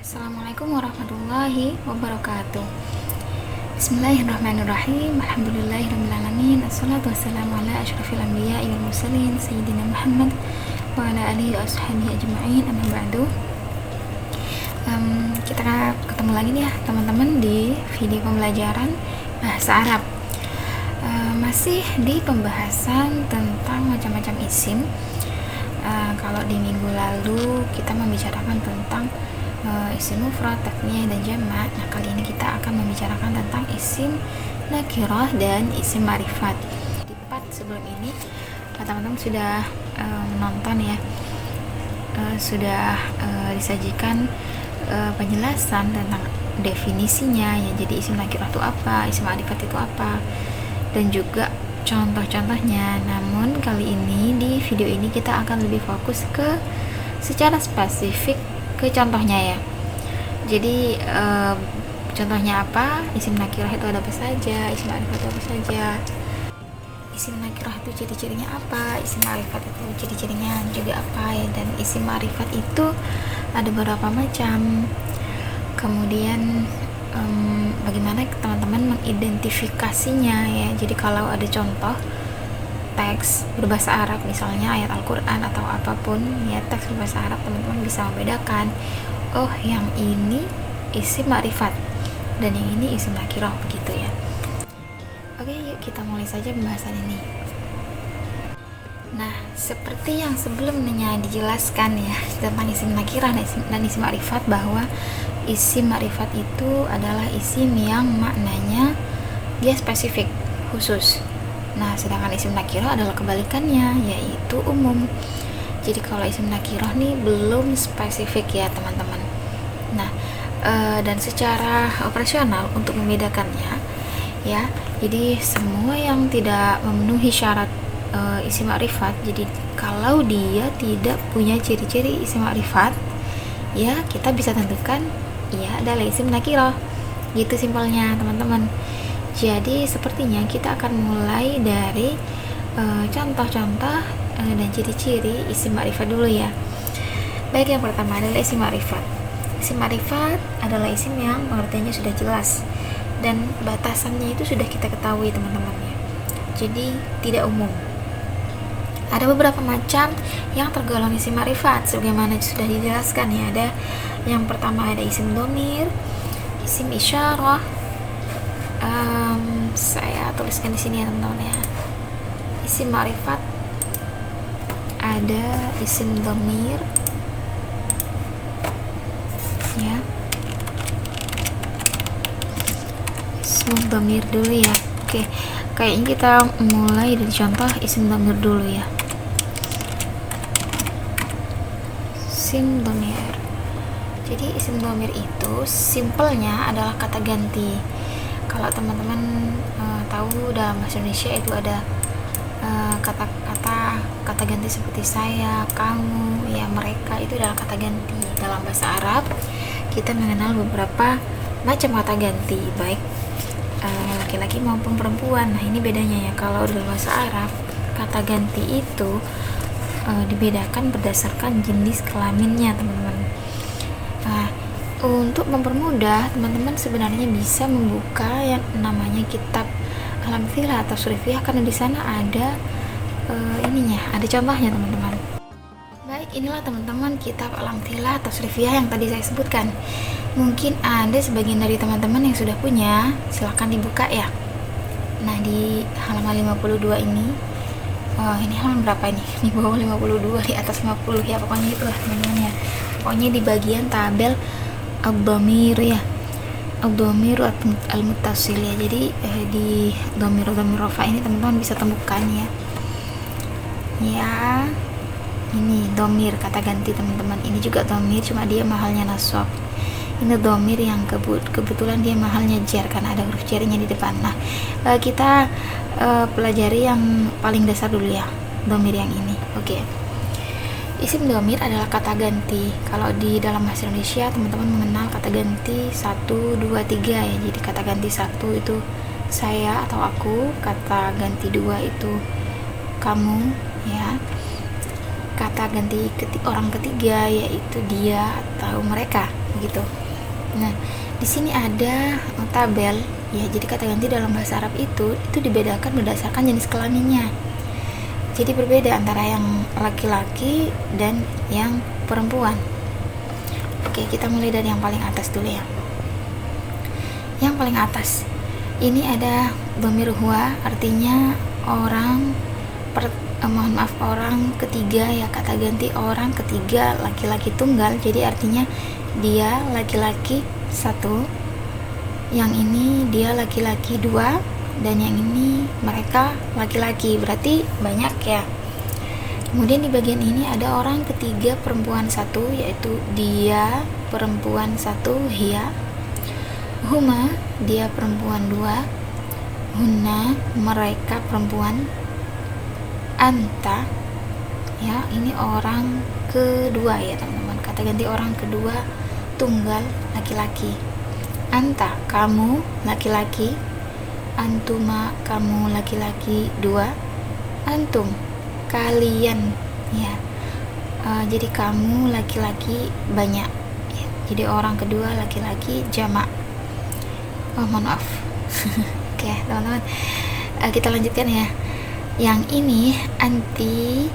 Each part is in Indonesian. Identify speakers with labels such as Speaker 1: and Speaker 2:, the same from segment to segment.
Speaker 1: Assalamualaikum warahmatullahi wabarakatuh. Bismillahirrahmanirrahim. Alhamdulillahirrahmanirrahim. Assalatu wassalamu ala asyrafil anbiya'i wal mursalin Sayyidina Muhammad wa ala alihi wa ashabihi ajma'in. Amma ba'du. Kita ketemu lagi nih ya teman-teman di video pembelajaran bahasa Arab. Masih di pembahasan tentang macam-macam isim. Kalau di minggu lalu kita membicarakan tentang isim mufrad, tasniyah dan jamak. Nah, kali ini kita akan membicarakan tentang isim nakirah dan isim ma'rifat. Di part sebelum ini teman-teman sudah menonton ya, sudah disajikan penjelasan tentang definisinya ya. Jadi isim nakirah itu apa, isim ma'rifat itu apa, dan juga contoh-contohnya. Namun kali ini di video ini kita akan lebih fokus ke secara spesifik ke contohnya ya. Jadi contohnya apa, isim nakirah itu ada apa saja, isim ma'rifat itu apa saja, isim nakirah itu ciri-cirinya apa, isim ma'rifat itu ciri-cirinya juga apa ya, dan isim ma'rifat itu ada beberapa macam. Kemudian bagaimana teman-teman mengidentifikasinya ya. Jadi kalau ada contoh teks berbahasa Arab, misalnya ayat Al-Quran atau apapun ya, teks berbahasa Arab, teman-teman bisa membedakan, oh yang ini isim ma'rifat dan yang ini isim nakirah, begitu ya. Oke, yuk kita mulai saja pembahasan ini. Nah, seperti yang sebelumnya dijelaskan ya tentang isim nakirah dan isim ma'rifat, bahwa isim ma'rifat itu adalah isim yang maknanya dia spesifik, khusus. Nah, sedangkan isim nakirah adalah kebalikannya, yaitu umum. Jadi kalau isim nakirah nih belum spesifik ya teman-teman. Nah, dan secara operasional untuk membedakannya ya, jadi semua yang tidak memenuhi syarat isim ma'rifat, jadi kalau dia tidak punya ciri-ciri isim ma'rifat ya, kita bisa tentukan ia adalah isim nakirah. Gitu simpelnya teman-teman. Jadi sepertinya kita akan mulai dari contoh-contoh dan ciri-ciri isim ma'rifat dulu ya. Baik, yang pertama adalah isim ma'rifat. Isim ma'rifat adalah isim yang pengertiannya sudah jelas dan batasannya itu sudah kita ketahui teman-teman ya. Jadi tidak umum. Ada beberapa macam yang tergolong isim ma'rifat sebagaimana sudah dijelaskan ya. Ada yang pertama ada isim dhamir, isim isyarah. Saya tuliskan di sini ya teman-teman ya. Isim ma'rifat ada isim dhamir ya. Isim dhamir dulu ya. Oke, kayaknya kita mulai dari contoh isim dhamir dulu ya. Isim dhamir. Jadi isim dhamir itu simpelnya adalah kata ganti. Kalau teman-teman tahu dalam bahasa Indonesia itu ada kata ganti seperti saya, kamu, ya mereka, itu adalah kata ganti. Dalam bahasa Arab kita mengenal beberapa macam kata ganti, baik laki-laki maupun perempuan. Nah, ini bedanya ya. Kalau dalam bahasa Arab kata ganti itu dibedakan berdasarkan jenis kelaminnya teman-teman. Nah, untuk mempermudah teman-teman sebenarnya bisa membuka yang namanya kitab Al-Amthilah atau Surifiyah, karena di sana ada ada contohnya teman-teman. Baik, inilah teman-teman kitab Al-Amthilah atau Surifiyah yang tadi saya sebutkan. Mungkin ada sebagian dari teman-teman yang sudah punya, silahkan dibuka ya. Nah, di halaman 52 ini, ini halaman berapa ini? Di bawah 52, di atas 50 ya, pokoknya itu lah teman-teman ya. Pokoknya di bagian tabel ad-dhamir ya, ad-dhamir al-muttasil ya. Jadi di dhamir rafa ini teman-teman bisa temukan ya. Ya, ini dhamir kata ganti teman-teman. Ini juga dhamir, cuma dia mahalnya nasab. Ini dhamir yang kebetulan dia mahalnya jar karena ada huruf jarnya di depan. Nah, kita pelajari yang paling dasar dulu ya, dhamir yang ini. Oke. Isim dhamir adalah kata ganti. Kalau di dalam bahasa Indonesia teman-teman mengenal kata ganti 1, 2, 3 ya. Jadi kata ganti 1 itu saya atau aku, kata ganti 2 itu kamu ya, kata kata ganti orang ketiga, yaitu dia atau mereka gitu. Nah, di sini ada tabel ya. Jadi kata ganti dalam bahasa Arab itu dibedakan berdasarkan jenis kelaminnya. Jadi berbeda antara yang laki-laki dan yang perempuan. Oke, kita mulai dari yang paling atas dulu ya. Yang paling atas ini ada dhamir huwa, artinya orang orang ketiga ya, kata ganti orang ketiga laki-laki tunggal. Jadi artinya dia laki-laki satu, yang ini dia laki-laki dua, dan yang ini mereka laki-laki, berarti banyak ya. Kemudian di bagian ini ada orang ketiga perempuan satu, yaitu dia perempuan satu, hiya, huma dia perempuan dua, hunna mereka perempuan, anta ya ini orang kedua ya teman-teman, kata ganti orang kedua tunggal laki-laki. Anta kamu laki-laki, antuma kamu laki-laki dua, antum kalian ya. Jadi kamu laki-laki banyak ya. Jadi orang kedua laki-laki jamak. Mohon maaf. Oke teman-teman, kita lanjutkan ya. Yang ini anti,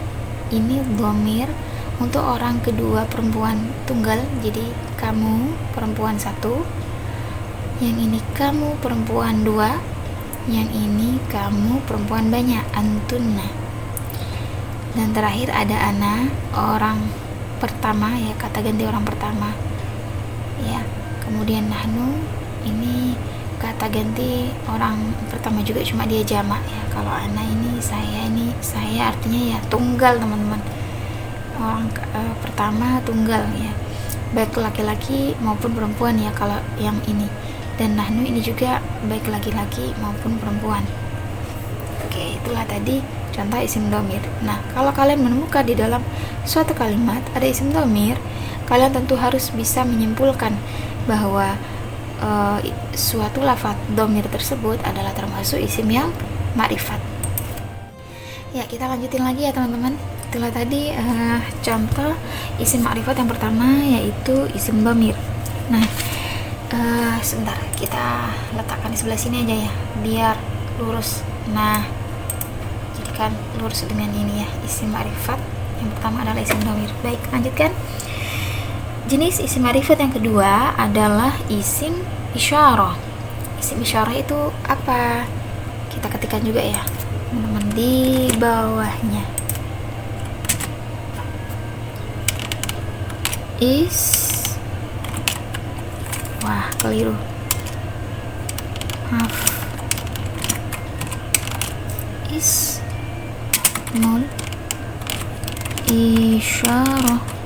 Speaker 1: ini dhamir untuk orang kedua perempuan tunggal, jadi kamu perempuan satu, yang ini kamu perempuan dua, yang ini kamu perempuan banyak, antunna. Dan terakhir ada ana, orang pertama ya, kata ganti orang pertama ya. Kemudian nahnu, ini kata ganti orang pertama juga, cuma dia jamak ya. Kalau ana ini saya artinya ya tunggal teman-teman, orang pertama tunggal ya, baik laki-laki maupun perempuan ya kalau yang ini. Dan nahnu ini juga baik laki-laki maupun perempuan. Oke, itulah tadi contoh isim dhamir. Nah, kalau kalian menemukan di dalam suatu kalimat ada isim dhamir, kalian tentu harus bisa menyimpulkan bahwa suatu lafaz dhamir tersebut adalah termasuk isim yang ma'rifat. Ya, kita lanjutin lagi ya teman-teman. Itulah tadi contoh isim ma'rifat yang pertama, yaitu isim dhamir. Nah, sebentar, kita letakkan di sebelah sini aja ya, biar lurus. Nah, jadikan lurus dengan ini ya, isim ma'rifat yang pertama adalah isim dhamir. Baik, lanjutkan. Jenis isim ma'rifat yang kedua adalah isim isyarah. Isim isyarah itu apa? Kita ketikkan juga ya teman-teman di bawahnya. Wah, keliru. Maaf. Ismul isyarah.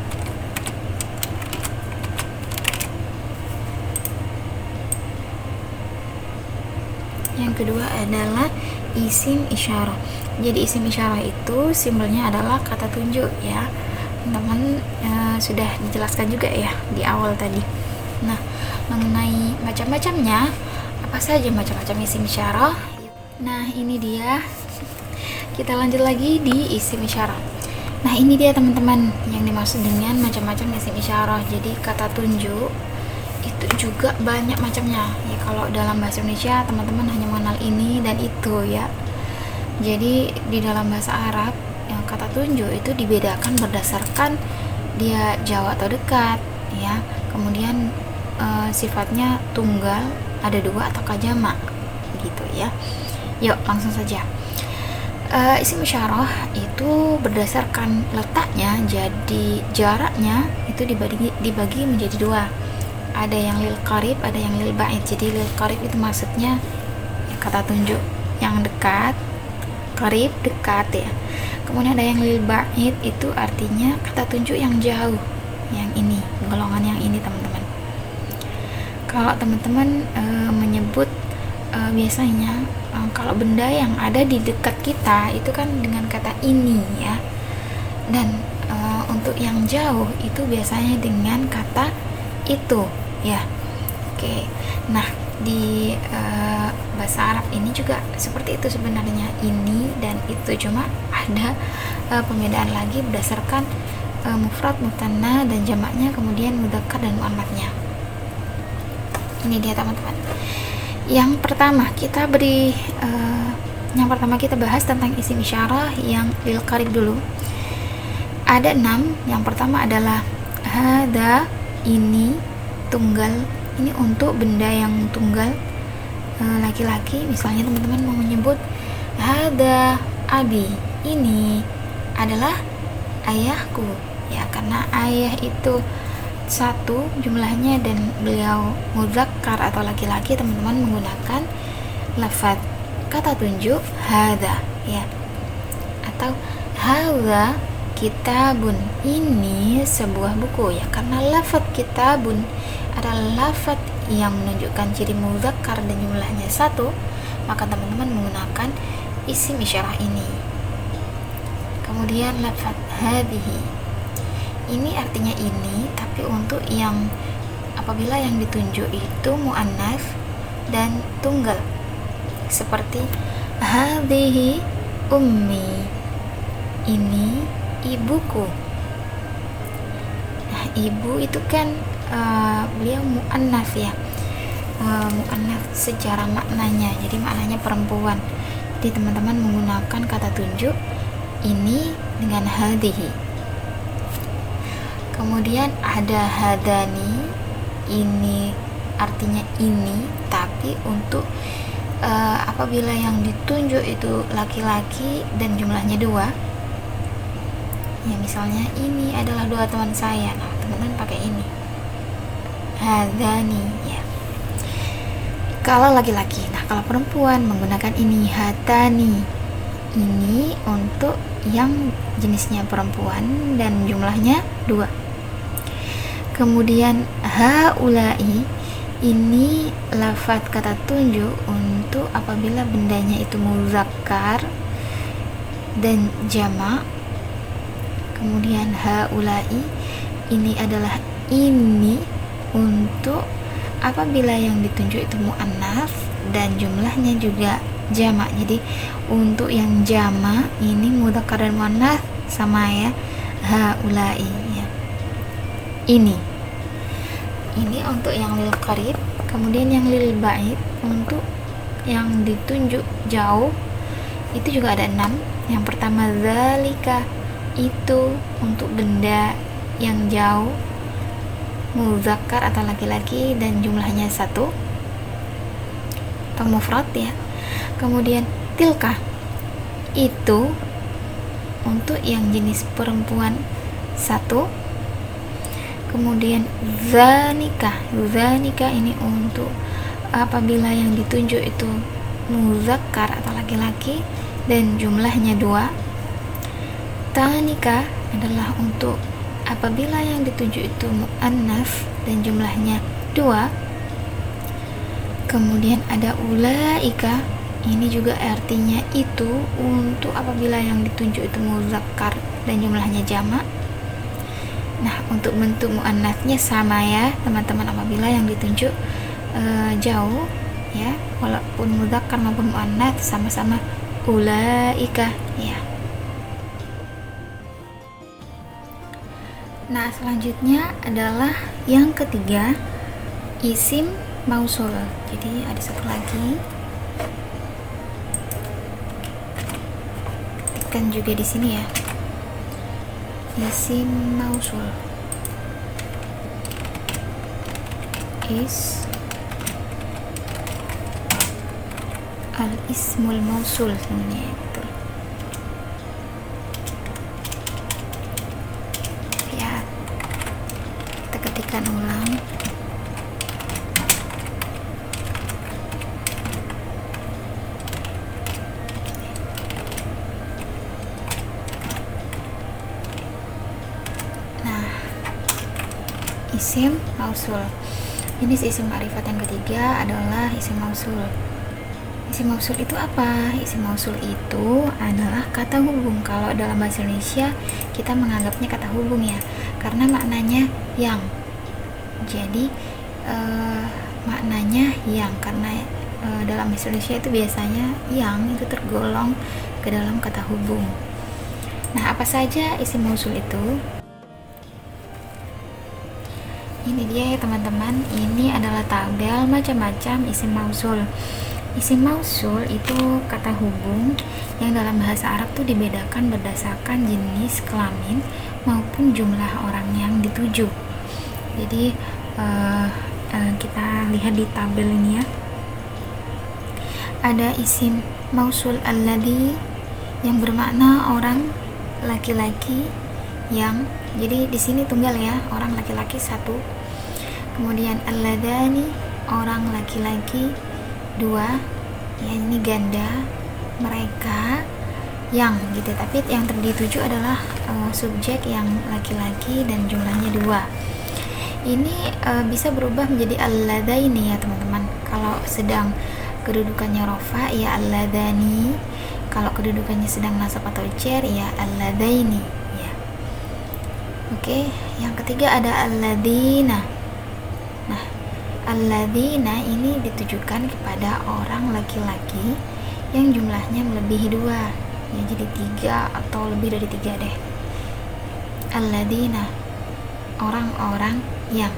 Speaker 1: Yang kedua adalah isim isyarah. Jadi isim isyarah itu simbolnya adalah kata tunjuk ya. Teman-teman sudah dijelaskan juga ya di awal tadi. Nah, mengenai macam-macamnya, apa saja macam-macam isim isyarah? Nah, ini dia. Kita lanjut lagi di isim isyarah. Nah, ini dia teman-teman yang dimaksud dengan macam-macam isim isyarah. Jadi kata tunjuk itu juga banyak macamnya ya. Kalau dalam bahasa Indonesia teman-teman hanya mengenal ini dan itu ya. Jadi di dalam bahasa Arab yang kata tunjuk itu dibedakan berdasarkan dia jauh atau dekat ya. Kemudian sifatnya tunggal, ada dua atau jamak gitu ya. Yuk langsung saja. Isim isyarah itu berdasarkan letaknya, jadi jaraknya itu dibagi menjadi dua. Ada yang lil qarib, ada yang lil ba'id. Jadi lil qarib itu maksudnya ya, kata tunjuk yang dekat, qarib dekat ya. Kemudian ada yang lil ba'id, itu artinya kata tunjuk yang jauh. Yang ini, golongan yang ini teman-teman. Kalau teman-teman menyebut biasanya kalau benda yang ada di dekat kita itu kan dengan kata ini ya. Dan untuk yang jauh itu biasanya dengan kata itu ya. Oke. Nah, di bahasa Arab ini juga seperti itu sebenarnya, ini dan itu, cuma ada pembedaan lagi berdasarkan mufrad, mutanna dan jamaknya, kemudian mudzakkar dan muannats-nya. Ini dia teman-teman. Yang pertama kita bahas tentang isim isyarah yang lil qarib dulu. Ada 6. Yang pertama adalah hada, ini tunggal, ini untuk benda yang tunggal laki-laki. Misalnya teman-teman mau menyebut hada abi, ini adalah ayahku, ya, karena ayah itu satu jumlahnya dan beliau mudzakkar atau laki-laki, teman-teman menggunakan lafaz kata tunjuk hada, ya, atau hadza kitabun, ini sebuah buku, ya, karena lafaz kitabun adalah lafaz yang menunjukkan ciri mudzakkar dan jumlahnya satu, maka teman-teman menggunakan isim isyarah ini. Kemudian lafaz hadhihi, ini artinya ini, tapi untuk yang apabila yang ditunjuk itu muannats dan tunggal, seperti hadhihi ummi, ini ibuku. Nah, ibu itu kan beliau muannats, ya, muannats secara maknanya, jadi maknanya perempuan. Jadi teman-teman menggunakan kata tunjuk ini dengan hadhihi. Kemudian ada hadani, ini artinya ini, tapi untuk apabila yang ditunjuk itu laki-laki dan jumlahnya 2, ya, misalnya ini adalah 2 teman saya, nah teman-teman pakai ini hadani, ya, kalau laki-laki. Nah, kalau perempuan menggunakan ini hatani, ini untuk yang jenisnya perempuan dan jumlahnya 2. Kemudian haulai, ini lafaz kata tunjuk untuk apabila bendanya itu muzakkar dan jamak. Kemudian haulai, ini adalah ini untuk apabila yang ditunjuk itu muannats dan jumlahnya juga jamak. Jadi untuk yang jamak ini mudzakkar dan muannats sama, ya, haulai, ya. Ini untuk yang lil qarib. Kemudian yang lil ba'id, untuk yang ditunjuk jauh, itu juga ada 6. Yang pertama zalika, itu untuk benda yang jauh, muzakkar atau laki-laki dan jumlahnya 1 atau mufrad, ya. Kemudian tilka, itu untuk yang jenis perempuan 1. Kemudian zanika ini untuk apabila yang ditunjuk itu muzakkar atau laki-laki dan jumlahnya 2. Tanika adalah untuk apabila yang ditunjuk itu muannats dan jumlahnya 2. Kemudian ada ulaika, ini juga artinya itu untuk apabila yang ditunjuk itu muzakkar dan jumlahnya jamak. Nah, untuk bentuk muannatsnya sama, ya, teman-teman, apabila yang ditunjuk jauh, ya, walaupun mudzakkar maupun muannats sama-sama ulaika, ya. Nah, selanjutnya adalah yang ketiga, isim mausul. Jadi ada satu lagi, tekan juga di sini, ya, isim mausul, al-ismul mausul sebenarnya, betul. Lihat, kita ketikkan ulang. Isim mausul. Jenis isim ma'rifat yang ketiga adalah isim mausul. Isim mausul itu apa? Isim mausul itu adalah kata hubung. Kalau dalam bahasa Indonesia kita menganggapnya kata hubung, ya, karena maknanya yang. Jadi maknanya yang, karena dalam bahasa Indonesia itu biasanya yang itu tergolong ke dalam kata hubung. Nah, apa saja isim mausul itu? Ini dia ya teman-teman, ini adalah tabel macam-macam isim mausul. Isim mausul itu kata hubung yang dalam bahasa Arab tuh dibedakan berdasarkan jenis kelamin maupun jumlah orang yang dituju. Jadi kita lihat di tabel ini ya. Ada isim mausul alladhi yang bermakna orang laki-laki yang, jadi di sini tunggal ya, orang laki-laki satu. Kemudian alladhani, orang laki-laki dua, ya ini ganda, mereka yang gitu, tapi yang dituju adalah subjek yang laki-laki dan jumlahnya dua. Ini bisa berubah menjadi alladhaini ya teman-teman. Kalau sedang kedudukannya rofa ya alladhani, kalau kedudukannya sedang nasab atau jar ya alladhaini ya. Oke, yang ketiga ada alladzina. Nah, alladzina ini ditujukan kepada orang laki-laki yang jumlahnya melebihi dua ya, jadi tiga atau lebih dari tiga deh. Alladzina, orang-orang yang.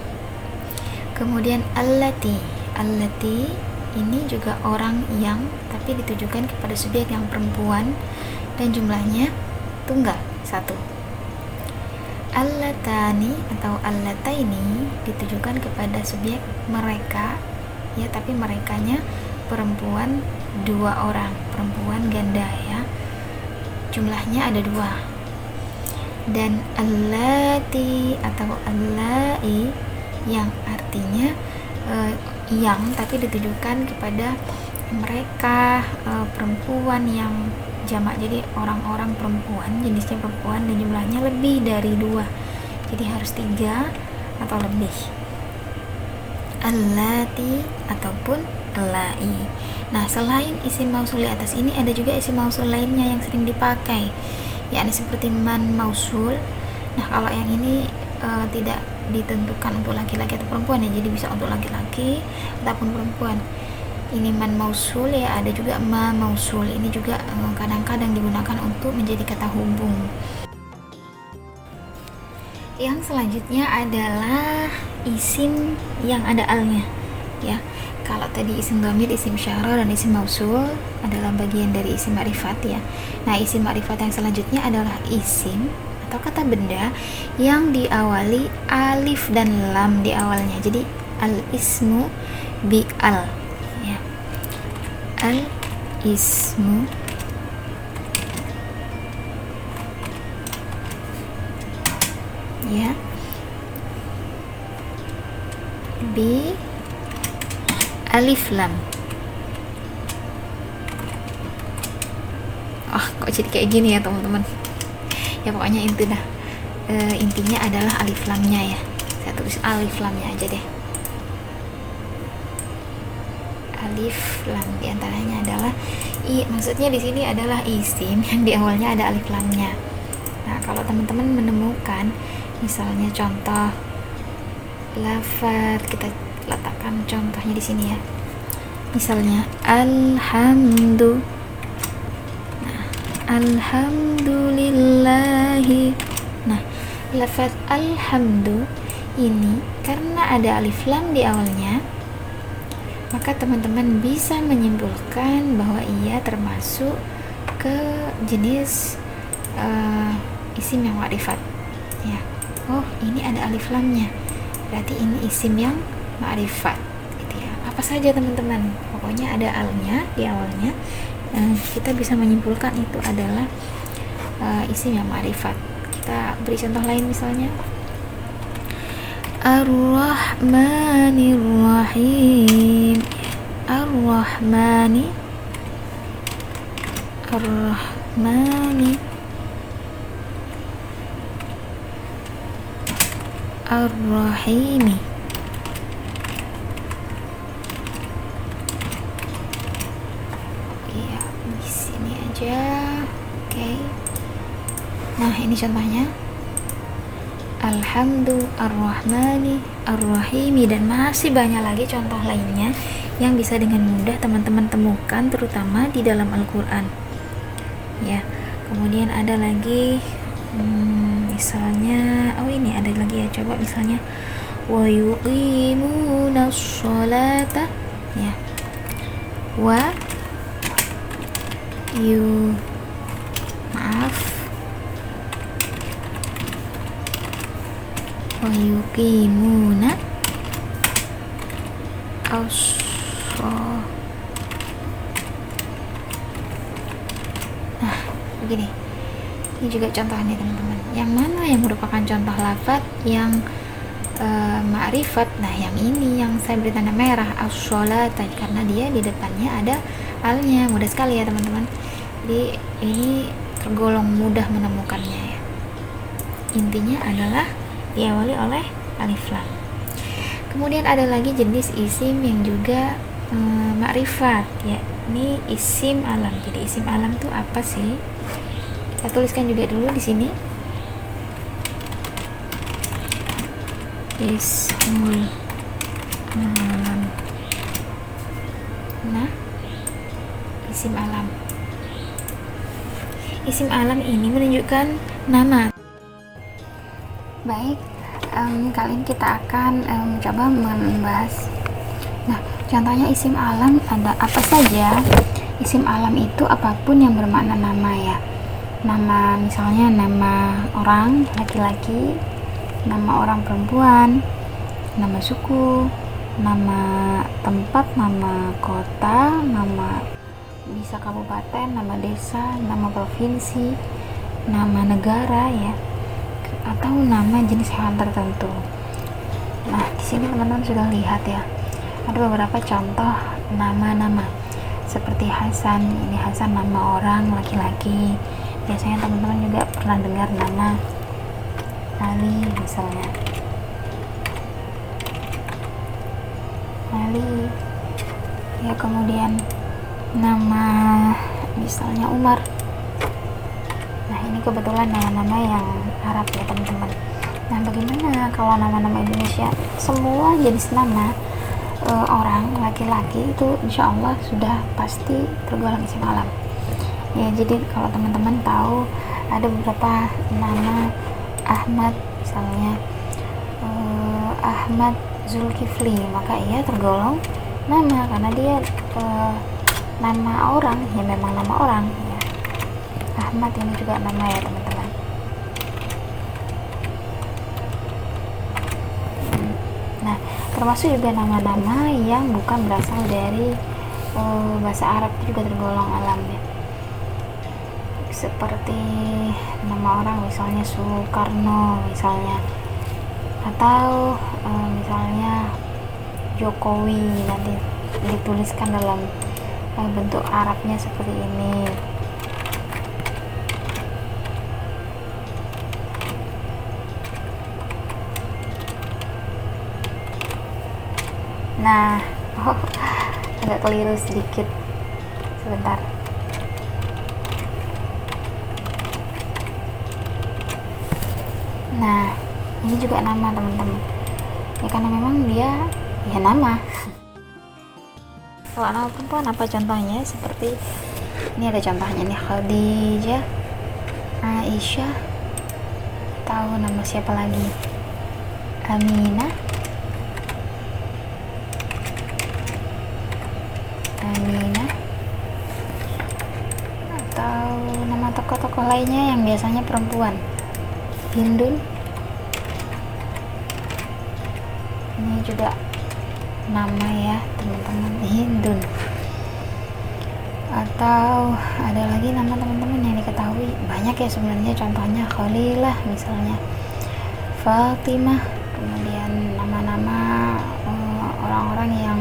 Speaker 1: Kemudian allati ini juga orang yang, tapi ditujukan kepada subjek yang perempuan dan jumlahnya tunggal satu. Allatani atau allataini ditujukan kepada subjek mereka ya, tapi merekanya perempuan dua orang, perempuan ganda ya, jumlahnya ada dua. Dan allati atau allai yang artinya yang, tapi ditujukan kepada mereka perempuan yang jamak, jadi orang-orang perempuan, jenisnya perempuan dan jumlahnya lebih dari dua, jadi harus tiga atau lebih. Allati ataupun allai. Nah, selain isim mausul di atas ini ada juga isim mausul lainnya yang sering dipakai, yakni seperti man mausul. Nah, kalau yang ini tidak ditentukan untuk laki-laki atau perempuan ya, jadi bisa untuk laki-laki ataupun perempuan. Ini man mausul ya, ada juga ma mausul. Ini juga kadang-kadang digunakan untuk menjadi kata hubung. Yang selanjutnya adalah isim yang ada alnya ya. Kalau tadi isim dhamir, isim syara dan isim mausul adalah bagian dari isim ma'rifat ya. Nah, isim ma'rifat yang selanjutnya adalah isim atau kata benda yang diawali alif dan lam di awalnya. Jadi al ismu bi al ya. Al ismu ya bi alif lam. Kok jadi kayak gini ya teman-teman ya, pokoknya itu dah intinya adalah alif lamnya ya. Saya tulis alif lamnya aja deh. Alif lam diantaranya adalah maksudnya di sini adalah isim yang di awalnya ada alif lamnya. Nah, kalau teman-teman menemukan misalnya contoh lafaz, kita letakkan contohnya di sini ya. Misalnya alhamdu. Nah, alhamdulillahi. Nah, lafaz alhamdu ini karena ada alif lam di awalnya, maka teman-teman bisa menyimpulkan bahwa ia termasuk ke jenis isim yang ma'rifat ya. Oh, ini ada alif lamnya, berarti ini isim yang ma'rifat gitu ya. Apa saja teman-teman, pokoknya ada alnya di awalnya, kita bisa menyimpulkan itu adalah isim yang ma'rifat. Kita beri contoh lain misalnya Ar-Rahmanir Rahim. Ar-Rahmani Ar-Rahimi. Iya, di sini aja. Oke. Nah, ini contohnya. Alhamdu, Ar-Rahmani, Ar-Rahimi, dan masih banyak lagi contoh lainnya yang bisa dengan mudah teman-teman temukan, terutama di dalam Al-Quran ya. Kemudian ada lagi misalnya, oh ini ada lagi ya, coba misalnya wa yuqimuna sholata ya, wa yu maaf wa yuqimuna nah begini. Ini juga contohnya teman-teman. Yang mana yang merupakan contoh lafaz yang ma'rifat? Nah, yang ini yang saya beri tanda merah, as-sholata, karena dia di depannya ada alnya. Mudah sekali ya teman-teman. Jadi ini tergolong mudah menemukannya ya. Intinya adalah diawali oleh alif lam. Kemudian ada lagi jenis isim yang juga ma'rifat ya. Ini isim alam. Jadi isim alam itu apa sih? Kita tuliskan juga dulu di sini. Ismul alam. Nah, isim alam. Isim alam ini menunjukkan nama. Baik, kali ini kita akan coba membahas. Nah, contohnya isim alam ada apa saja? Isim alam itu apapun yang bermakna nama ya. Nama, misalnya nama orang laki-laki, nama orang perempuan, nama suku, nama tempat, nama kota, nama bisa kabupaten, nama desa, nama provinsi, nama negara ya, atau nama jenis hewan tertentu. Nah, di sini teman-teman sudah lihat ya, ada beberapa contoh nama-nama seperti Hasan. Ini Hasan nama orang laki-laki. Biasanya teman-teman juga pernah dengar nama Ali misalnya. Ali ya, kemudian nama misalnya Umar. Nah, ini kebetulan nama-nama yang Arab ya teman-teman. Nah, bagaimana kalau nama-nama Indonesia? Semua jenis nama orang laki-laki itu insya Allah sudah pasti tergolong isim alam ya. Jadi kalau teman-teman tahu ada beberapa nama Ahmad misalnya, Ahmad Zulkifli, maka ia tergolong nama karena dia nama orang ya, memang nama orang ya. Ahmad ini juga nama ya teman-teman. Nah, termasuk juga nama-nama yang bukan berasal dari bahasa Arab itu juga tergolong alam ya. Seperti nama orang misalnya Soekarno misalnya, atau misalnya Jokowi, nanti dituliskan dalam bentuk Arabnya seperti ini. Nah, agak keliru sedikit, sebentar. Nah, ini juga nama teman-teman ya, karena memang dia ya nama. Kalau nama perempuan apa contohnya? Seperti ini ada contohnya nih, Khadijah, Aisyah, tahu nama siapa lagi, Aminah, atau nama tokoh-tokoh lainnya yang biasanya perempuan, Hindun. Ini juga nama ya teman-teman, Hindun. Atau ada lagi nama teman-teman yang diketahui banyak ya sebenarnya, contohnya Khalilah misalnya, Fatimah. Kemudian nama-nama orang-orang yang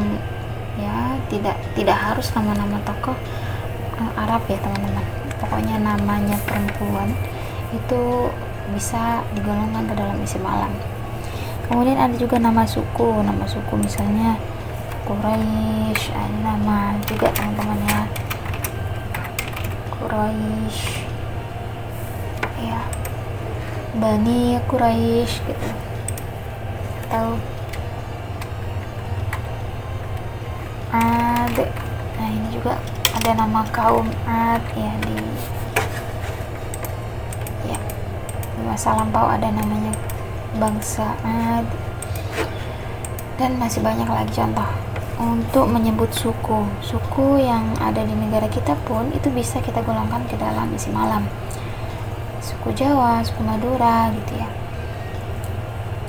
Speaker 1: ya tidak harus nama-nama tokoh Arab ya teman-teman, pokoknya namanya perempuan itu bisa digolongkan ke dalam isim alam. Kemudian ada juga nama suku misalnya Quraisy, ada nama juga teman-teman ya, Quraisy ya, Bani Quraisy gitu. Atau Ad, nah ini juga ada nama kaum Ad ya, di Di masa lampau ada namanya bangsa Ad, dan masih banyak lagi contoh. Untuk menyebut suku yang ada di negara kita pun itu bisa kita golongkan ke dalam isim alam. Suku Jawa, suku Madura gitu ya.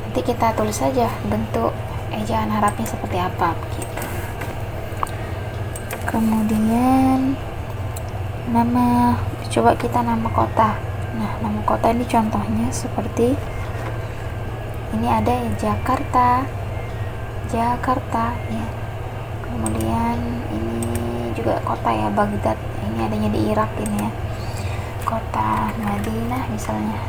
Speaker 1: Nanti kita tulis saja bentuk ejaan Arabnya seperti apa begitu. Kemudian coba kita nama kota. Nah, nama kota ini contohnya seperti ini, ada ya, Jakarta ya. Kemudian ini juga kota ya, Baghdad. Ini adanya di Irak ini ya. Kota Madinah misalnya.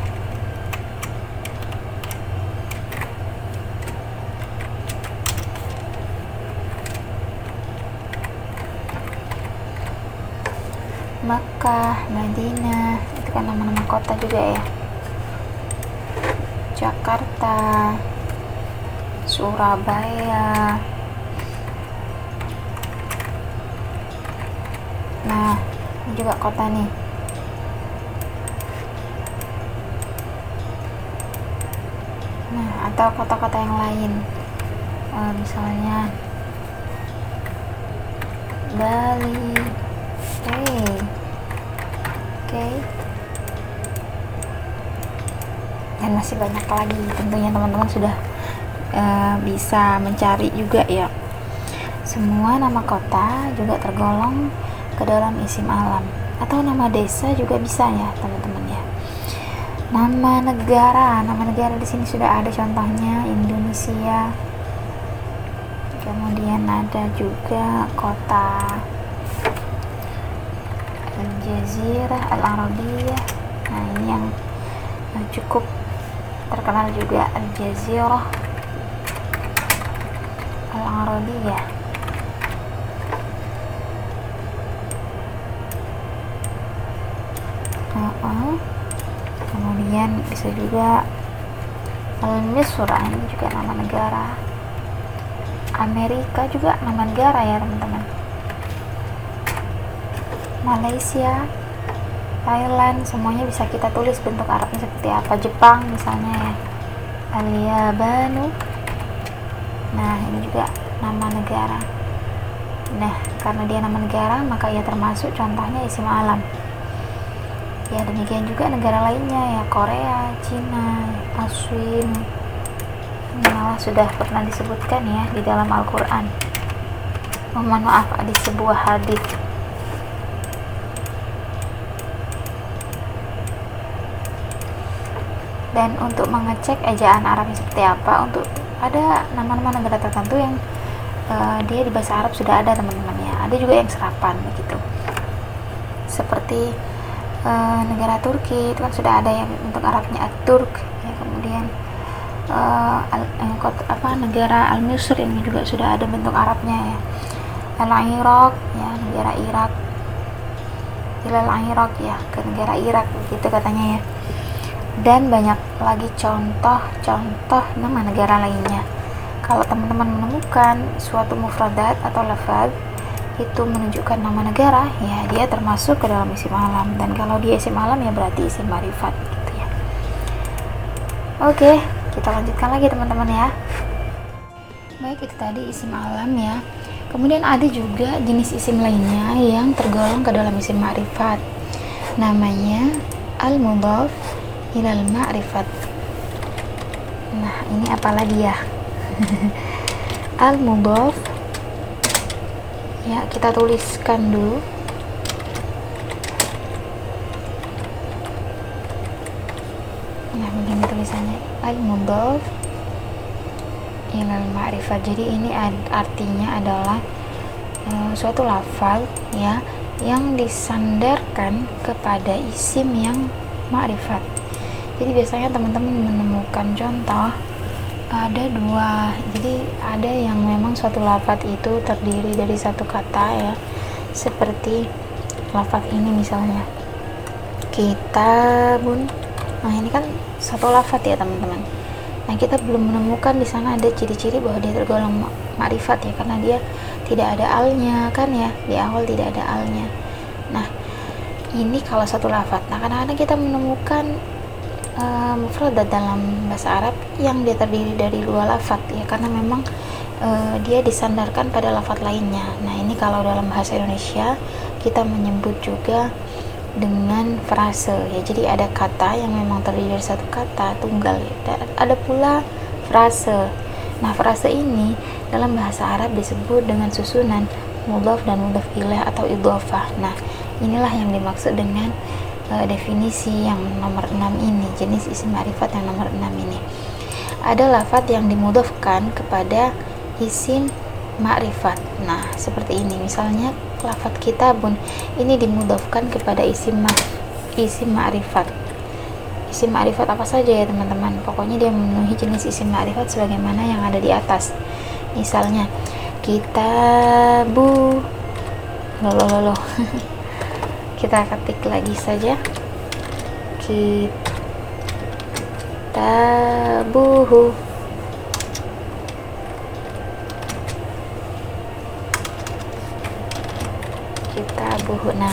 Speaker 1: Makkah, Madinah, itu kan nama-nama kota juga ya. Jakarta, Surabaya. Nah, ini juga kota nih. Nah, atau kota-kota yang lain, misalnya Bali. Oke. Dan masih banyak lagi, tentunya teman-teman sudah bisa mencari juga ya. Semua nama kota juga tergolong ke dalam isim alam, atau nama desa juga bisa ya teman-teman ya. Nama negara di sini sudah ada contohnya, Indonesia. Kemudian ada juga kota Al-Jazirah Al-Arabiyah. Nah, ini yang cukup terkenal juga, Al-Jazirah Al-Arabiyah. Kemudian bisa juga Al-Misra, ini juga nama negara. Amerika juga nama negara ya teman-teman. Malaysia, Thailand, semuanya bisa kita tulis bentuk Arabnya seperti apa. Jepang misalnya ya, Al-Yabanu. Nah, ini juga nama negara. Nah, karena dia nama negara, maka ia termasuk contohnya isim alam. Ya, demikian juga negara lainnya ya, Korea, Cina, Aswin. Ini malah sudah pernah disebutkan ya di dalam Al-Quran. Mohon maaf, di sebuah hadis. Dan untuk mengecek ejaan Arabnya seperti apa, untuk ada nama-nama negara tertentu yang dia di bahasa Arab sudah ada teman-teman ya. Ada juga yang serapan begitu. Seperti negara Turki itu kan sudah ada yang bentuk Arabnya At-Turk ya. Kemudian negara Al-Misr ini juga sudah ada bentuk Arabnya ya. Al-Iraq ya, negara Irak. Al-Iraq ya, ke negara Irak begitu katanya ya. Dan banyak lagi contoh nama negara lainnya. Kalau teman-teman menemukan suatu mufradat atau lafaz itu menunjukkan nama negara, ya dia termasuk ke dalam isim alam. Dan kalau dia isim alam ya berarti isim ma'rifat gitu ya. Oke, kita lanjutkan lagi teman-teman ya. Baik, itu tadi isim alam ya. Kemudian ada juga jenis isim lainnya yang tergolong ke dalam isim ma'rifat. Namanya al-mudhaf ilal ma'rifat. Nah, ini apa lagi ya? Al-mudhaf ya, kita tuliskan dulu. Nah, begini tulisannya, al-mudhaf ilal ma'rifat. Jadi ini artinya adalah suatu lafaz ya yang disandarkan kepada isim yang ma'rifat. Jadi biasanya teman-teman menemukan contoh ada dua. Jadi ada yang memang suatu lafaz itu terdiri dari satu kata ya, seperti lafaz ini misalnya kitabun. Nah, ini kan satu lafaz ya teman-teman. Nah, kita belum menemukan di sana ada ciri-ciri bahwa dia tergolong ma'rifat ya, karena dia tidak ada alnya kan ya, di awal tidak ada alnya. Nah, ini kalau satu lafaz. Nah, kadang-kadang kita menemukan mufradat dalam bahasa Arab yang dia terdiri dari dua lafadz ya, karena memang dia disandarkan pada lafadz lainnya. Nah, ini kalau dalam bahasa Indonesia kita menyebut juga dengan frase ya. Jadi ada kata yang memang terdiri dari satu kata tunggal ya, dan ada pula frase. Nah, frase ini dalam bahasa Arab disebut dengan susunan mudhaf dan mudhaf ilaih atau idhofah. Nah, inilah yang dimaksud dengan definisi yang nomor 6 ini, jenis isim ma'rifat yang nomor 6 ini. Ada lafadz yang dimudhafkan kepada isim ma'rifat. Nah, seperti ini. Misalnya lafadz kitabun ini dimudhafkan kepada isim ma'rifat. Isim ma'rifat apa saja ya teman-teman? Pokoknya dia memenuhi jenis isim ma'rifat sebagaimana yang ada di atas. Misalnya kitabu lolo kita ketik lagi saja kitabuhu. Nah,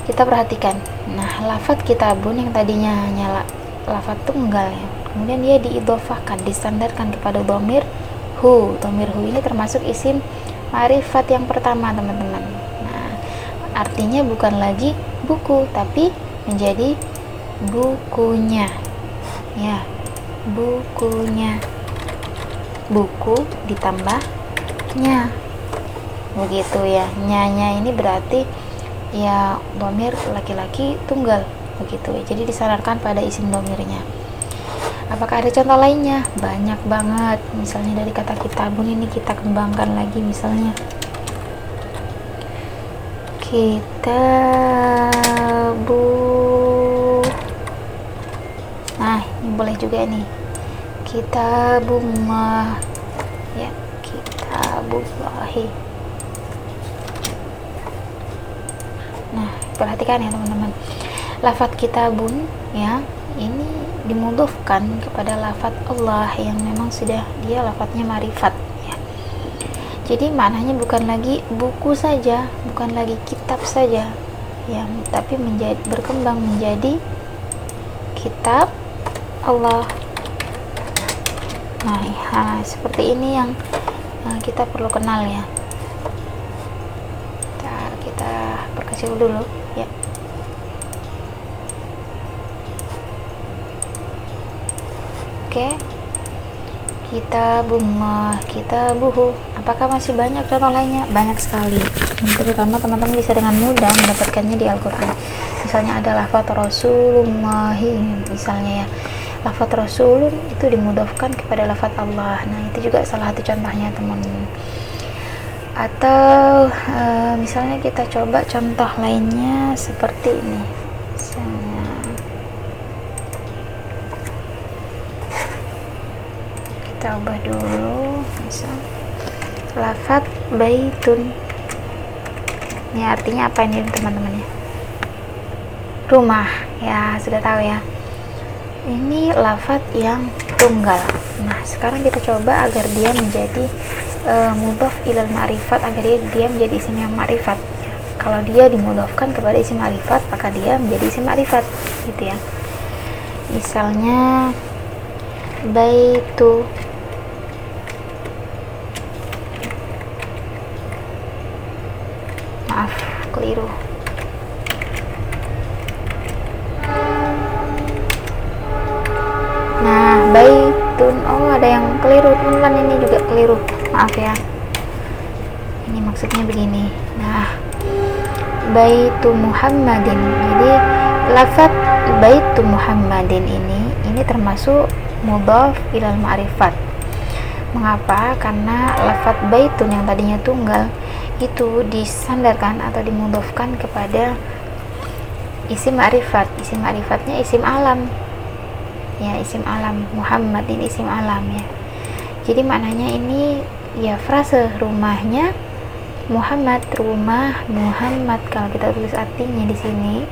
Speaker 1: kita perhatikan. Nah, lafadz kitabun yang tadinya hanya lafadz tunggal ya, kemudian dia diidhofahkan, disandarkan kepada dhamir hu. Dhamir hu ini termasuk isim ma'rifat yang pertama, teman-teman. Nah, artinya bukan lagi buku, tapi menjadi bukunya. Ya, bukunya. Buku ditambah nya. Begitu ya. Nyanya ini berarti ya dhamir laki-laki tunggal, begitu ya. Jadi disandarkan pada isim dhamirnya. Apakah ada contoh lainnya? Banyak banget. Misalnya dari kata kitabun ini kita kembangkan lagi, misalnya kitabu. Nah, ini boleh juga nih. Kitabullah. Ya, kitabullahi. Nah, perhatikan ya teman-teman. Lafadz kitabun ya, ini dimudhafkan kepada lafadz Allah yang memang sudah dia lafadznya ma'rifat ya. Jadi maknanya bukan lagi buku saja, bukan lagi kitab saja ya, tapi berkembang menjadi kitab Allah. Nah, ya, seperti ini yang kita perlu kenal ya. Kita perkecil dulu ya. Oke, kitabullah, kitabuhu. Apakah masih banyak contoh lainnya? Banyak sekali. Terutama teman-teman bisa dengan mudah mendapatkannya di Al-Quran. Misalnya ada lafadz Rasulullahi, misalnya ya. Lafadz Rasulun itu dimudhafkan kepada lafadz Allah. Nah, itu juga salah satu contohnya teman-teman. Atau misalnya kita coba contoh lainnya seperti ini. Misalnya kita ubah dulu, misal lafadz baitun. Ini artinya apa ini teman-teman ya? Rumah ya, sudah tahu ya. Ini lafadz yang tunggal. Nah, sekarang kita coba agar dia menjadi mudhaf ilal ma'rifat, agar dia menjadi isim yang ma'rifat. Kalau dia dimudhafkan kepada isim ma'rifat, maka dia menjadi isim ma'rifat gitu ya. Misalnya baitu. Maaf, keliru. Nah, baitun. Oh, ada yang keliru teman-teman, ini juga keliru. Maaf ya. Ini maksudnya begini. Nah, baitu Muhammadin. Jadi lafadz baitu Muhammadin ini termasuk mudhaf ilal ma'rifat. Mengapa? Karena lafadz baitun yang tadinya tunggal itu disandarkan atau dimudhafkan kepada isim ma'rifat. Isim ma'rifatnya isim alam. Ya, isim alam. Muhammad ini isim alam ya. Jadi maknanya ini ya frase rumahnya Muhammad, rumah Muhammad. Kalau kita tulis artinya di sini,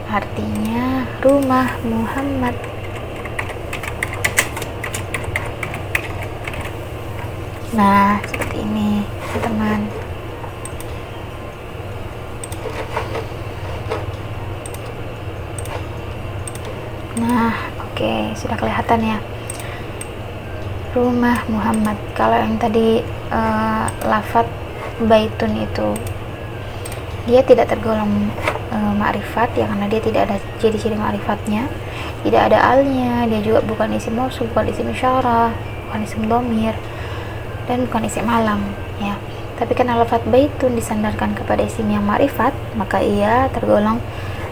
Speaker 1: artinya rumah Muhammad. Nah, seperti ini teman. Oke, sudah kelihatan ya. Rumah Muhammad. Kalau yang tadi lafadz baitun itu dia tidak tergolong ma'rifat ya, karena dia tidak ada ciri-ciri ma'rifatnya, tidak ada alnya, dia juga bukan isim mausul, bukan isim isyarah, bukan isim dhamir, dan bukan isim alam ya. Tapi karena lafadz baitun disandarkan kepada isim yang ma'rifat, maka ia tergolong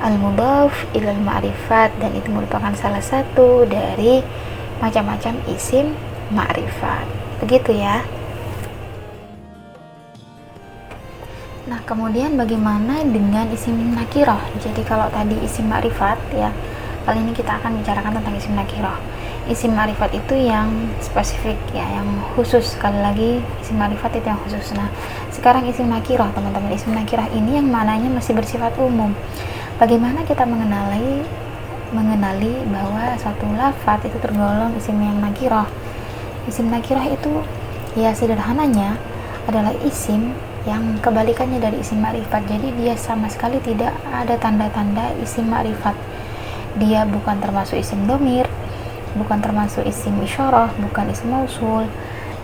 Speaker 1: al-mudhaf ilal ma'rifat, dan itu merupakan salah satu dari macam-macam isim ma'rifat. Begitu ya. Nah, kemudian bagaimana dengan isim nakirah? Jadi kalau tadi isim ma'rifat ya, kali ini kita akan bicarakan tentang isim nakirah. Isim ma'rifat itu yang spesifik ya, yang khusus. Sekali lagi, isim ma'rifat itu yang khusus. Nah, sekarang isim nakirah, teman-teman. Isim nakirah ini yang mananya masih bersifat umum. Bagaimana kita mengenali bahwa suatu lafadz itu tergolong isim yang nakirah? Isim nakirah itu ya sederhananya adalah isim yang kebalikannya dari isim ma'rifat. Jadi dia sama sekali tidak ada tanda-tanda isim ma'rifat. Dia bukan termasuk isim dhamir, bukan termasuk isim isyarah, bukan isim mausul,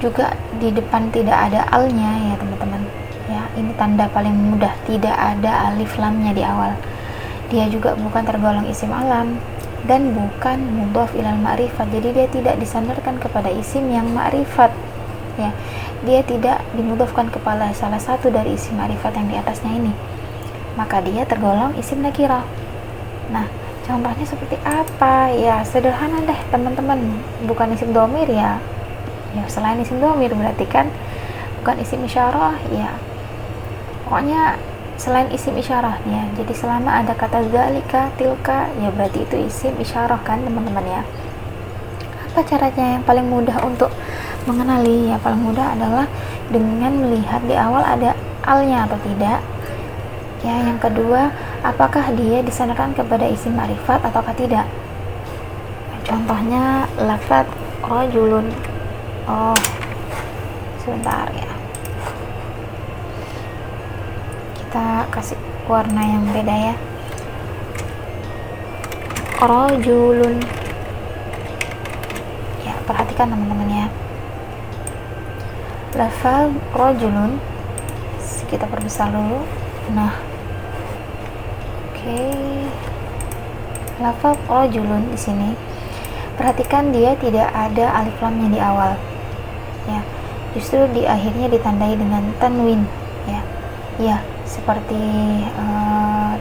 Speaker 1: juga di depan tidak ada alnya ya teman-teman ya. Ini tanda paling mudah, tidak ada alif lamnya di awal. Dia juga bukan tergolong isim alam dan bukan mudhaf ilal ma'rifat. Jadi dia tidak disandarkan kepada isim yang ma'rifat ya, dia tidak dimudhafkan kepada salah satu dari isim ma'rifat yang di atasnya ini, maka dia tergolong isim nakirah. Nah, contohnya seperti apa ya? Sederhana deh teman-teman, bukan isim dhamir ya, selain isim dhamir berarti kan bukan isim isyarah ya, pokoknya selain isim isyarah ya. Jadi selama ada kata zalika, tilka ya, berarti itu isim isyarah kan teman-teman ya. Apa caranya yang paling mudah untuk mengenali? Ya, paling mudah adalah dengan melihat di awal ada alnya atau tidak ya. Yang kedua, apakah dia disandarkan kepada isim ma'rifat ataukah tidak. Contohnya lafadz rajulun. Oh, sebentar ya, kita kasih warna yang beda ya. Rajulun ya, perhatikan teman-teman ya, lafal rajulun kita perbesar dulu. Nah, oke, lafal rajulun di sini perhatikan dia tidak ada alif lamnya di awal ya, justru di akhirnya ditandai dengan tanwin ya. Ya, seperti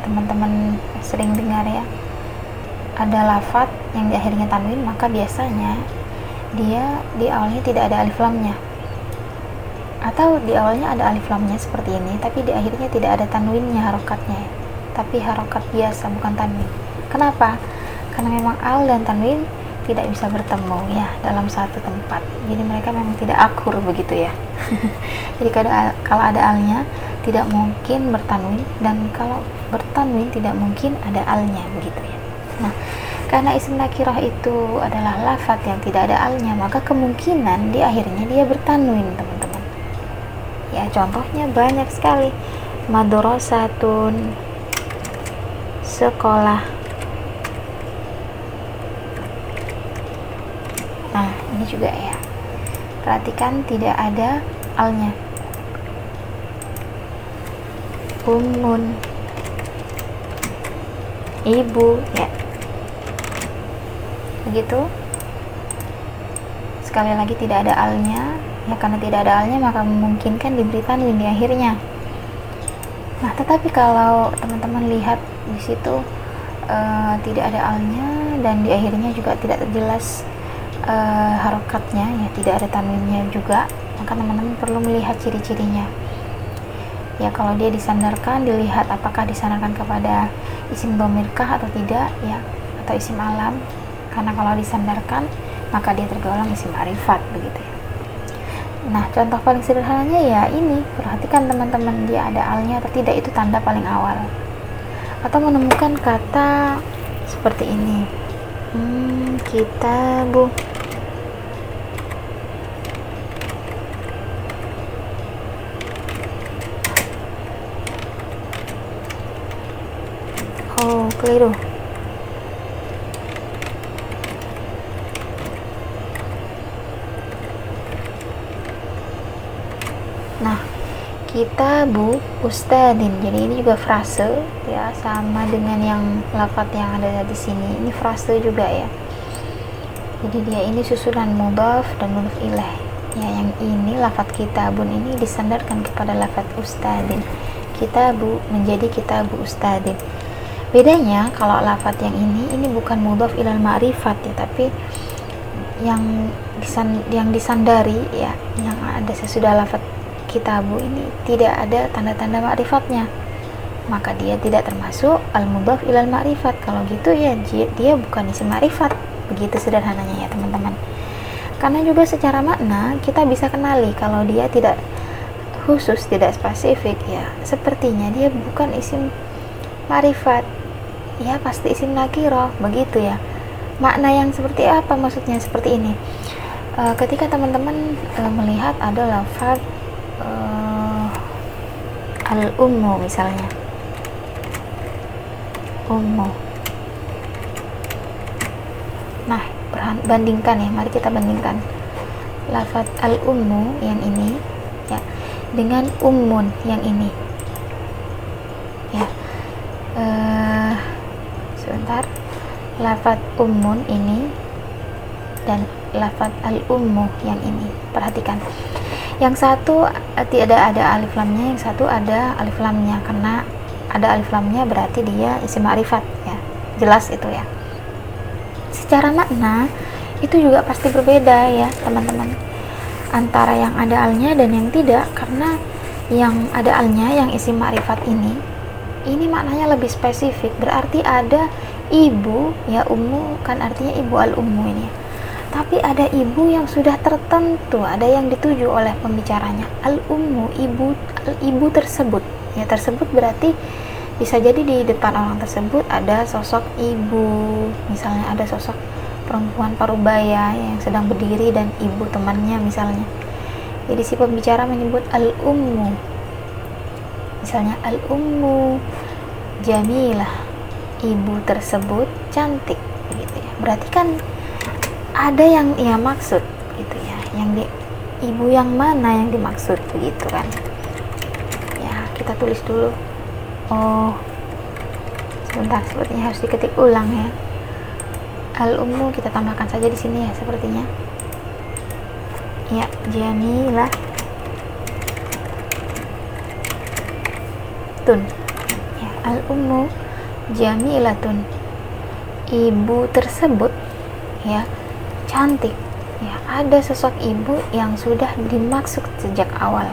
Speaker 1: teman-teman sering dengar ya, ada lafadz yang di akhirnya tanwin, maka biasanya dia di awalnya tidak ada alif lamnya, atau di awalnya ada alif lamnya seperti ini, tapi di akhirnya tidak ada tanwinnya, harokatnya, tapi harokat biasa, bukan tanwin. Kenapa? Karena memang al dan tanwin tidak bisa bertemu ya dalam satu tempat, jadi mereka memang tidak akur begitu ya. Jadi kalau ada alnya tidak mungkin bertanwin, dan kalau bertanwin tidak mungkin ada alnya begitu ya. Nah, karena isim nakirah itu adalah lafadz yang tidak ada alnya, maka kemungkinan di akhirnya dia bertanwin teman-teman ya. Contohnya banyak sekali. Madrasatun, sekolah. Nah, ini juga ya, perhatikan tidak ada alnya. Ummun, ibu ya, begitu. Sekali lagi tidak ada alnya ya, karena tidak ada alnya maka memungkinkan diberi tanwin di akhirnya. Nah, tetapi kalau teman-teman lihat di situ tidak ada alnya dan di akhirnya juga tidak terjelas harokatnya ya, tidak ada tanwinnya juga, maka teman-teman perlu melihat ciri-cirinya ya. Kalau dia disandarkan, dilihat apakah disandarkan kepada isim dhamirkah atau tidak ya, atau isim alam. Karena kalau disandarkan maka dia tergolong isim ma'rifat begitu ya. Nah, contoh paling sederhananya ya ini, perhatikan teman-teman, dia ada alnya atau tidak, itu tanda paling awal. Atau menemukan kata seperti ini, kitabu. Oh, keliru. Nah, kitabu ustadin, jadi ini juga frase ya, sama dengan yang lafadz yang ada di sini. Ini frase juga ya, jadi dia ini susunan mudhaf dan mudhaf ilaih ya. Yang ini lafadz kitabun ini disandarkan kepada lafadz ustadin, kitabu menjadi kitabu ustadin. Bedanya kalau lafadz yang ini bukan mudhaf ilal ma'rifat ya, tapi yang disandari ya, yang ada sesudah lafadz kitabu ini tidak ada tanda-tanda ma'rifatnya, maka dia tidak termasuk al-mudhaf ilal ma'rifat. Kalau gitu ya dia bukan isim ma'rifat. Begitu sederhananya ya teman-teman. Karena juga secara makna kita bisa kenali kalau dia tidak khusus, tidak spesifik ya, sepertinya dia bukan isim ma'rifat ya, pasti isim nakirah, begitu ya. Makna yang seperti apa maksudnya? Seperti ini, ketika teman-teman melihat ada lafaz al-ummu misalnya, ummu. Nah, bandingkan ya, mari kita bandingkan lafaz al-ummu yang ini ya dengan ummun yang ini ya. Sebentar, lafaz ummun ini dan lafaz al-ummu yang ini, perhatikan. Yang satu tidak ada alif lamnya, yang satu ada alif lamnya. Karena ada alif lamnya berarti dia isim ma'rifat ya, jelas itu ya. Secara makna itu juga pasti berbeda ya teman-teman, antara yang ada alnya dan yang tidak. Karena yang ada alnya, yang isim ma'rifat ini maknanya lebih spesifik, berarti ada ibu ya, ummu kan artinya ibu, al-ummu ini ya. Tapi ada ibu yang sudah tertentu, ada yang dituju oleh pembicaranya, al-ummu, ibu tersebut ya. Tersebut berarti bisa jadi di depan orang tersebut ada sosok ibu, misalnya ada sosok perempuan parubaya yang sedang berdiri dan ibu temannya misalnya. Jadi si pembicara menyebut al-ummu, misalnya al-ummu jamilah, ibu tersebut cantik, begitu ya. Berarti kan ada yang ia maksud gitu ya, yang ibu yang mana yang dimaksud, begitu kan ya. Kita tulis dulu. Oh sebentar, sepertinya harus diketik ulang ya. Al-ummu kita tambahkan saja di sini ya, sepertinya ya. Jamilah tun ya, al-ummu jamilatun, ibu tersebut ya cantik ya. Ada sosok ibu yang sudah dimaksud sejak awal.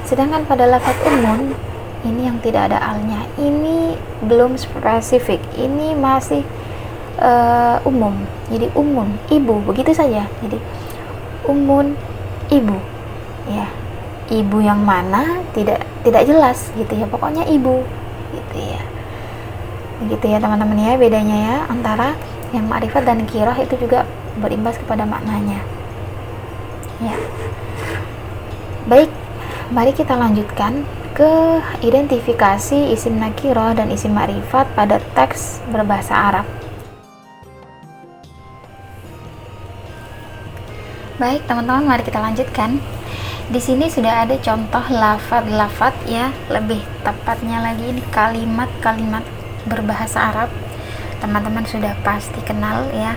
Speaker 1: Sedangkan pada lafaz ummun ini yang tidak ada alnya, ini belum spesifik, ini masih umum. Jadi ummun ibu, begitu saja. Jadi ummun ibu ya, ibu yang mana tidak jelas gitu ya, pokoknya ibu gitu ya. Begitu ya teman-teman ya, bedanya ya antara yang ma'rifat dan kirah itu juga berimbas kepada maknanya ya. Baik, mari kita lanjutkan ke identifikasi isim nakirah dan isim ma'rifat pada teks berbahasa Arab. Baik teman-teman, mari kita lanjutkan. Di sini sudah ada contoh lafadz ya, lebih tepatnya lagi ini kalimat-kalimat berbahasa Arab. Teman-teman sudah pasti kenal ya.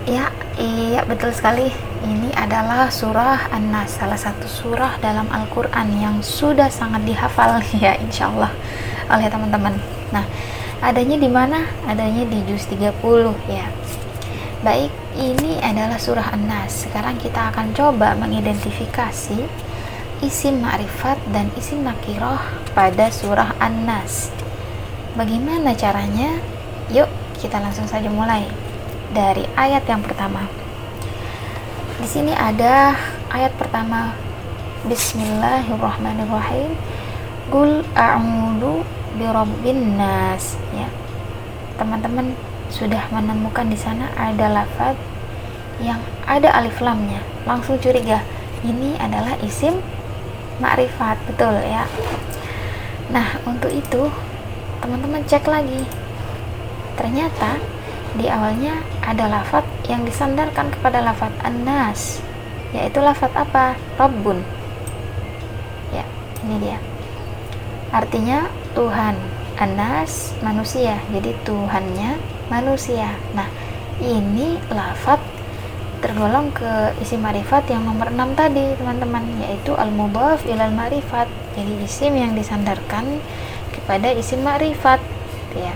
Speaker 1: Iya betul sekali. Ini adalah surah An-Nas, salah satu surah dalam Al-Quran yang sudah sangat dihafal ya insyaallah oleh teman-teman. Nah, adanya di mana? Adanya di juz 30 ya. Baik, ini adalah surah An-Nas. Sekarang kita akan coba mengidentifikasi isim ma'rifat dan isim nakirah pada surah An-Nas. Bagaimana caranya? Yuk, kita langsung saja mulai dari ayat yang pertama. Di sini ada ayat pertama, Bismillahirrahmanirrahim. Qul a'udzu birabbin nas ya. Teman-teman sudah menemukan di sana ada lafaz yang ada alif lamnya. Langsung curiga, ini adalah isim ma'rifat, betul ya. Nah, untuk itu teman-teman cek lagi. Ternyata di awalnya ada lafaz yang disandarkan kepada lafaz an-nas, yaitu lafaz apa? Rabbun Ini dia. Artinya Tuhan, Anas manusia, jadi Tuhannya manusia. Nah, ini lafaz tergolong ke isim ma'rifat yang nomor 6 tadi teman-teman, yaitu al-mudhaf ilal ma'rifat. Jadi isim yang disandarkan kepada isim ma'rifat ya.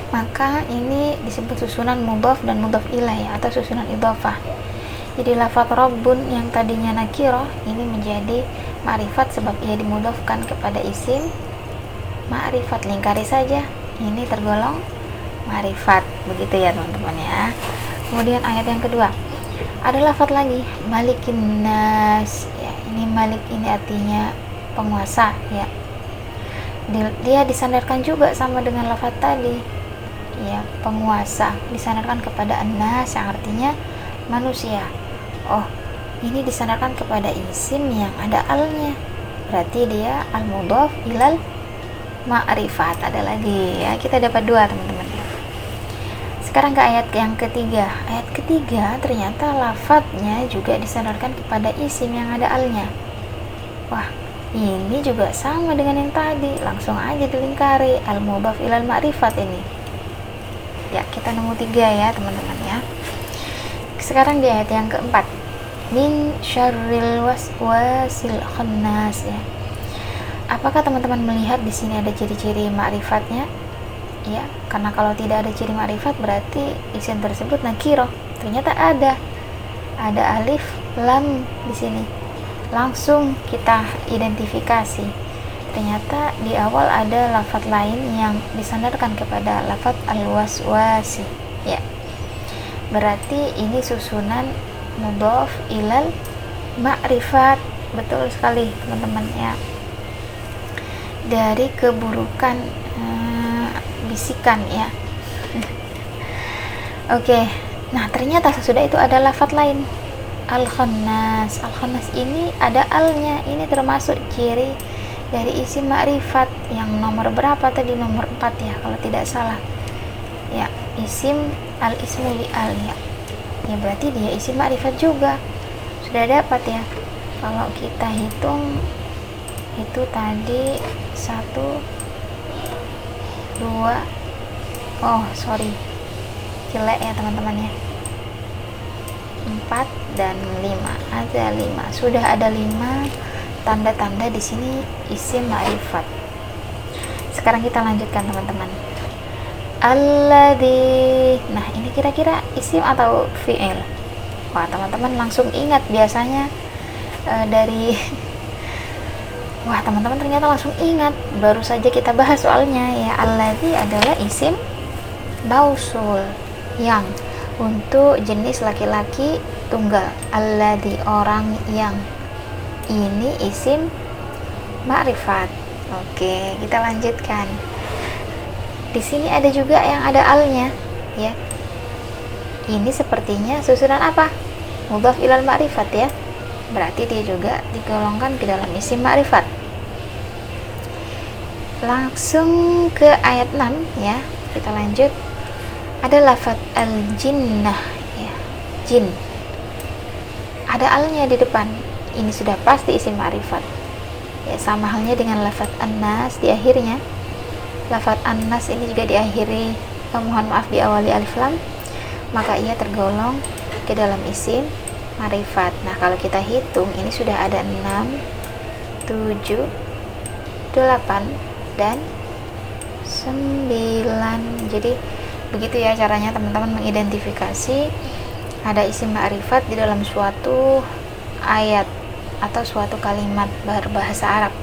Speaker 1: Maka ini disebut susunan mudhaf dan mudhaf ilaih atau susunan idhofah. Jadi lafaz rabbun yang tadinya nakirah ini menjadi ma'rifat sebab ia dimudhafkan kepada isim ma'rifat. Lingkari saja, ini tergolong ma'rifat, begitu ya teman-teman ya. Kemudian ayat yang kedua, ada lafaz lagi, malikin nas ya. Ini malik ini artinya penguasa ya. Dia disandarkan juga sama dengan lafaz tadi ya, penguasa, disandarkan kepada an-nas yang artinya manusia. Oh, ini disandarkan kepada isim yang ada alnya, berarti dia al-mudhaf ilal ma'rifat. Ada lagi ya, kita dapat 2 teman-teman. Sekarang ke ayat yang ketiga. Ayat ketiga ternyata lafadznya juga disandarkan kepada isim yang ada alnya. Wah, ini juga sama dengan yang tadi, langsung aja dilingkari, al-mudhaf ilal ma'rifat ini ya. Kita nemu 3 ya teman-teman ya. Sekarang di ayat yang keempat, min syarril waswasil khannas ya. Apakah teman-teman melihat di sini ada ciri-ciri ma'rifatnya? Ya, karena kalau tidak ada ciri ma'rifat berarti isim tersebut nakirah. Ternyata ada alif lam di sini. Langsung kita identifikasi. Ternyata di awal ada lafaz lain yang disandarkan kepada lafaz al-waswasi. Ya. Berarti ini susunan mudhaf ilal ma'rifat. Betul sekali, teman-teman ya. Dari keburukan bisikan ya. Oke. Nah, ternyata sesudah itu ada lafaz lain, al-khannas. Al-khannas ini ada alnya. Ini termasuk ciri dari isim ma'rifat yang nomor berapa tadi? Nomor 4 ya kalau tidak salah. Ya, isim al-ismu li al ya. Ya berarti dia isim ma'rifat juga. Sudah dapat ya. Kalau kita hitung itu tadi 1 2, oh sorry, jelek ya teman-teman ya, 4 dan 5, ada 5, sudah ada 5 tanda-tanda di sini isim ma'rifat. Sekarang kita lanjutkan teman-teman. Alladzi, nah ini kira-kira isim atau fi'il? Wah teman-teman langsung ingat biasanya dari wah teman-teman ternyata langsung ingat, baru saja kita bahas soalnya ya. Alladzi adalah isim mausul yang untuk jenis laki-laki tunggal. Alladzi orang yang, ini isim ma'rifat. Oke, kita lanjutkan. Di sini ada juga yang ada alnya ya. Ini sepertinya susunan apa? Mudhaf ilal ma'rifat ya. Berarti dia juga digolongkan ke dalam isim ma'rifat. Langsung ke ayat 6 ya. Kita lanjut. Ada lafaz al-jinnah ya. Jin. Ada alnya di depan. Ini sudah pasti isim ma'rifat. Ya, sama halnya dengan lafaz an-nas di akhirnya. Lafaz an-nas ini juga diakhiri mohon maaf diawali alif lam, maka ia tergolong ke dalam isim ma'rifat. Nah, kalau kita hitung ini sudah ada 6, 7, 8 dan 9. Jadi begitu ya caranya teman-teman mengidentifikasi ada isim ma'rifat di dalam suatu ayat atau suatu kalimat berbahasa Arab.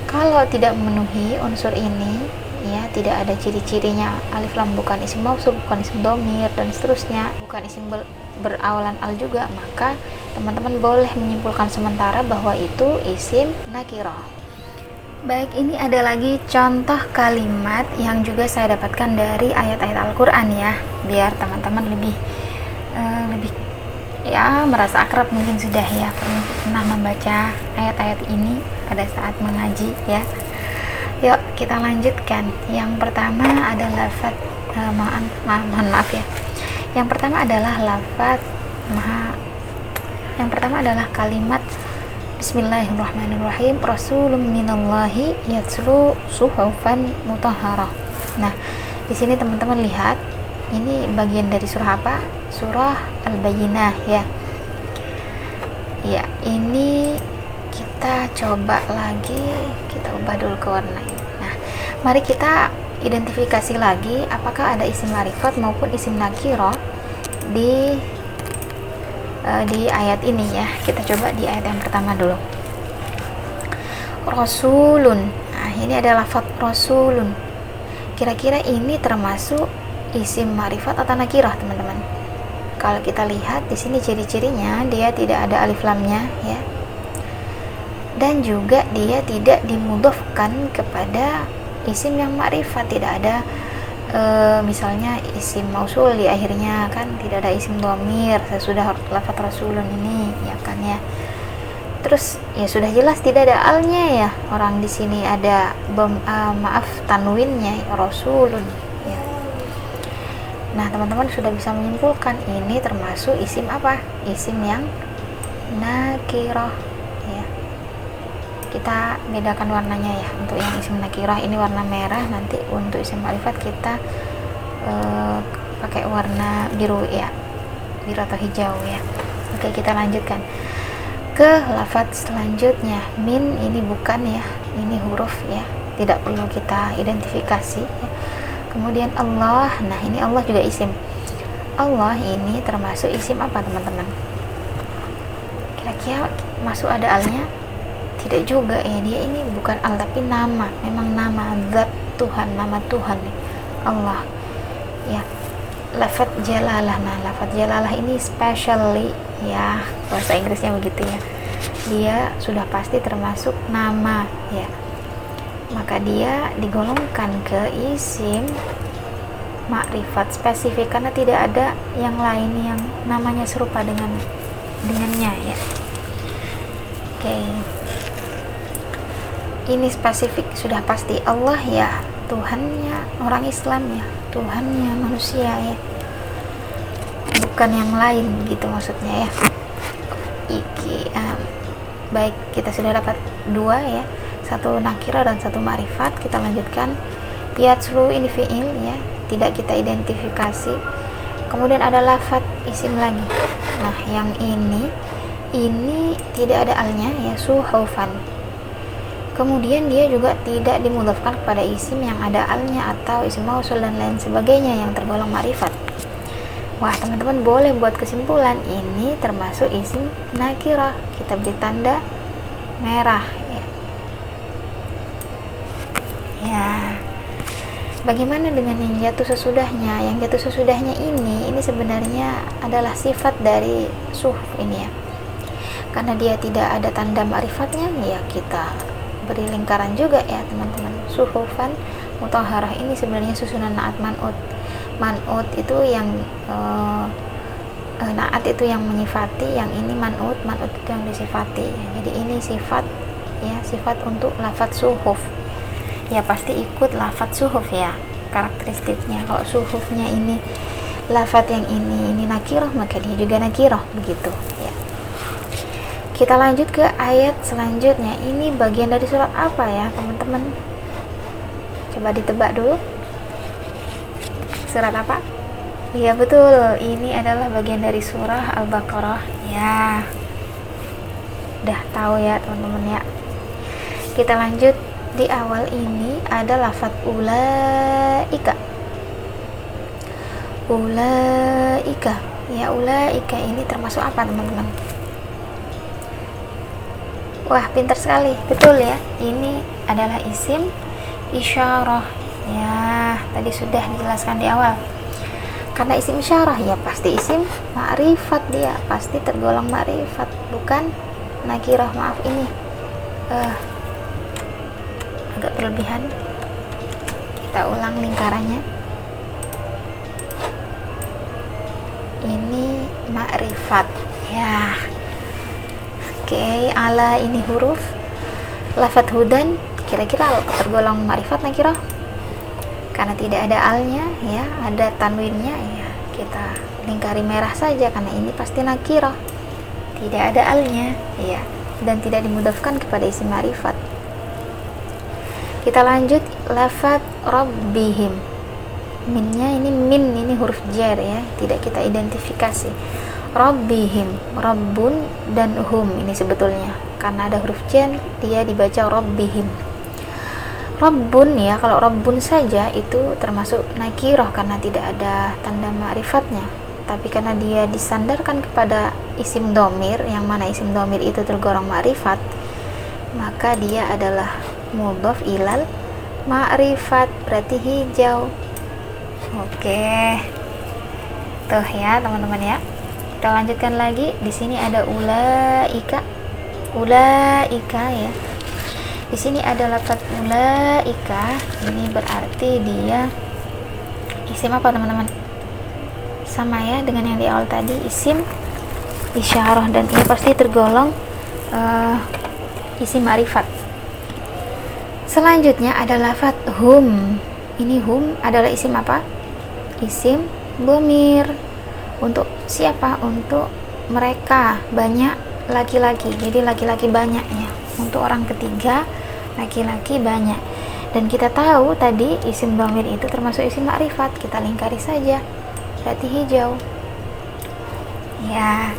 Speaker 1: Kalau tidak memenuhi unsur ini ya, tidak ada ciri-cirinya, alif lam bukan isim mausul, bukan isim dhamir dan seterusnya, bukan isim berawalan al juga, maka teman-teman boleh menyimpulkan sementara bahwa itu isim nakirah. Baik, ini ada lagi contoh kalimat yang juga saya dapatkan dari ayat-ayat Al-Quran ya, biar teman-teman lebih ya merasa akrab mungkin sudah ya pernah membaca ayat-ayat ini pada saat mengaji ya. Yuk kita lanjutkan. Yang pertama ada lafaz mohon maaf ya. Yang pertama adalah lafaz yang pertama adalah kalimat Bismillahirrahmanirrahim. Rasulun minallahi yatslu suhufan mutahharah. Nah, di sini teman-teman lihat, ini bagian dari surah apa? Surah Al-Bayyinah ya. Ya, ini kita coba lagi, kita ubah dulu ke warna ini. Nah, mari kita identifikasi lagi apakah ada isim ma'rifat maupun isim nakirah di ayat ini ya. Kita coba di ayat yang pertama dulu. Rasulun. Nah, ini ada lafaz rasulun. Kira-kira ini termasuk isim ma'rifat atau nakirah, teman-teman? Kalau kita lihat di sini ciri-cirinya, dia tidak ada alif lamnya ya. Dan juga dia tidak dimudhofkan kepada isim yang ma'rifat, tidak ada misalnya isim mausul di akhirnya kan, tidak ada isim dhamir sesudah lafaz rasulun ini ya kan ya. Terus ya sudah jelas tidak ada alnya ya. Orang di sini ada tanwinnya rasulun ya. Nah, teman-teman sudah bisa menyimpulkan ini termasuk isim apa? Isim yang nakirah ya. Kita bedakan warnanya ya. Untuk yang isim nakirah ini warna merah, nanti untuk isim ma'rifat kita pakai warna biru ya, biru atau hijau ya. Oke, kita lanjutkan ke lafaz selanjutnya. Min ini bukan ya, ini huruf ya, tidak perlu kita identifikasi ya. Kemudian Allah, nah ini Allah juga isim. Allah ini termasuk isim apa, teman-teman? Kira-kira masuk ada alnya? Tidak juga ya, dia ini bukan al tapi nama, memang nama zat Tuhan, nama Tuhan nih, Allah ya. Lafaz jalalah, nah lafaz jalalah ini specially ya, bahasa Inggrisnya begitu ya, dia sudah pasti termasuk nama ya, maka dia digolongkan ke isim ma'rifat spesifik karena tidak ada yang lain yang namanya serupa dengannya ya. Oke. Ini spesifik, sudah pasti Allah ya, Tuhannya orang Islam ya, Tuhannya manusia ya, bukan yang lain gitu maksudnya ya. Baik, kita sudah dapat dua ya, satu nakirah dan satu ma'rifat. Kita lanjutkan. Yatslu ini fi'il ya, tidak kita identifikasi. Kemudian ada lafaz isim lagi. Nah, yang ini tidak ada alnya ya, suhufan. Kemudian dia juga tidak dimudhafkan kepada isim yang ada alnya atau isim mausul dan lain sebagainya yang tergolong ma'rifat. Wah, teman-teman boleh buat kesimpulan ini termasuk isim nakirah. Kita beri tanda merah ya. Ya. Bagaimana dengan yang jatuh sesudahnya? Yang jatuh sesudahnya ini sebenarnya adalah sifat dari suhuf ini ya. Karena dia tidak ada tanda ma'rifatnya ya, kita beri lingkaran juga ya, teman-teman. Suhufan mutahharah ini sebenarnya susunan naat man'ut. Man'ut itu yang naat itu yang menyifati, yang ini man'ut itu yang disifati. Jadi ini sifat ya, sifat untuk lafaz suhuf. Ya pasti ikut lafaz suhuf ya karakteristiknya. Kalau suhufnya ini lafaz yang ini nakirah, maka dia juga nakirah begitu ya. Kita lanjut ke ayat selanjutnya. Ini bagian dari surat apa ya, teman-teman? Coba ditebak dulu. Surat apa? Iya betul, ini adalah bagian dari surah Al-Baqarah ya. Udah tahu ya teman-teman ya. Kita lanjut. Di awal ini ada lafaz ulaika. Ulaika ya, ulaika ini termasuk apa, teman-teman? Wah, pintar sekali, betul ya, ini adalah isim isyarah ya, tadi sudah dijelaskan di awal. Karena isim isyarah ya pasti isim ma'rifat, dia pasti tergolong ma'rifat, bukan nakirah. Maaf, ini agak berlebihan. Kita ulang lingkarannya. Ini ma'rifat ya. Oke, ala ini huruf. Lafaz hudan kira-kira tergolong ma'rifat nakirah? Karena tidak ada alnya ya, ada tanwinnya ya, kita lingkari merah saja karena ini pasti nakirah, tidak ada alnya ya. dan tidak dimudafkan kepada isim ma'rifat. Kita lanjut lafaz rabbihim. Minnya ini huruf jar ya, tidak kita identifikasi. Rabbihim, rabbun dan hum ini sebetulnya karena ada huruf jar dia dibaca rabbihim. Rabbun ya, kalau rabbun saja itu termasuk nakirah karena tidak ada tanda ma'rifatnya. Tapi karena dia disandarkan kepada isim domir, yang mana isim domir itu tergolong ma'rifat, maka dia adalah mudhaf ilal ma'rifat, berarti hijau. Oke, tuh ya teman-teman ya. Kita lanjutkan lagi. Di sini ada ulaika ya. Di sini ada lafaz ulaika, ini berarti dia isim apa teman-teman? Sama ya dengan yang di awal tadi, isim isyarah, dan ini pasti tergolong isim ma'rifat. Selanjutnya ada lafaz hum. Ini hum adalah isim apa? Isim dhamir. Untuk siapa? Untuk mereka, banyak laki-laki. Jadi laki-laki banyaknya. Untuk orang ketiga, laki-laki banyak. Dan kita tahu tadi isim dhamir itu termasuk isim ma'rifat, kita lingkari saja, berarti hijau ya.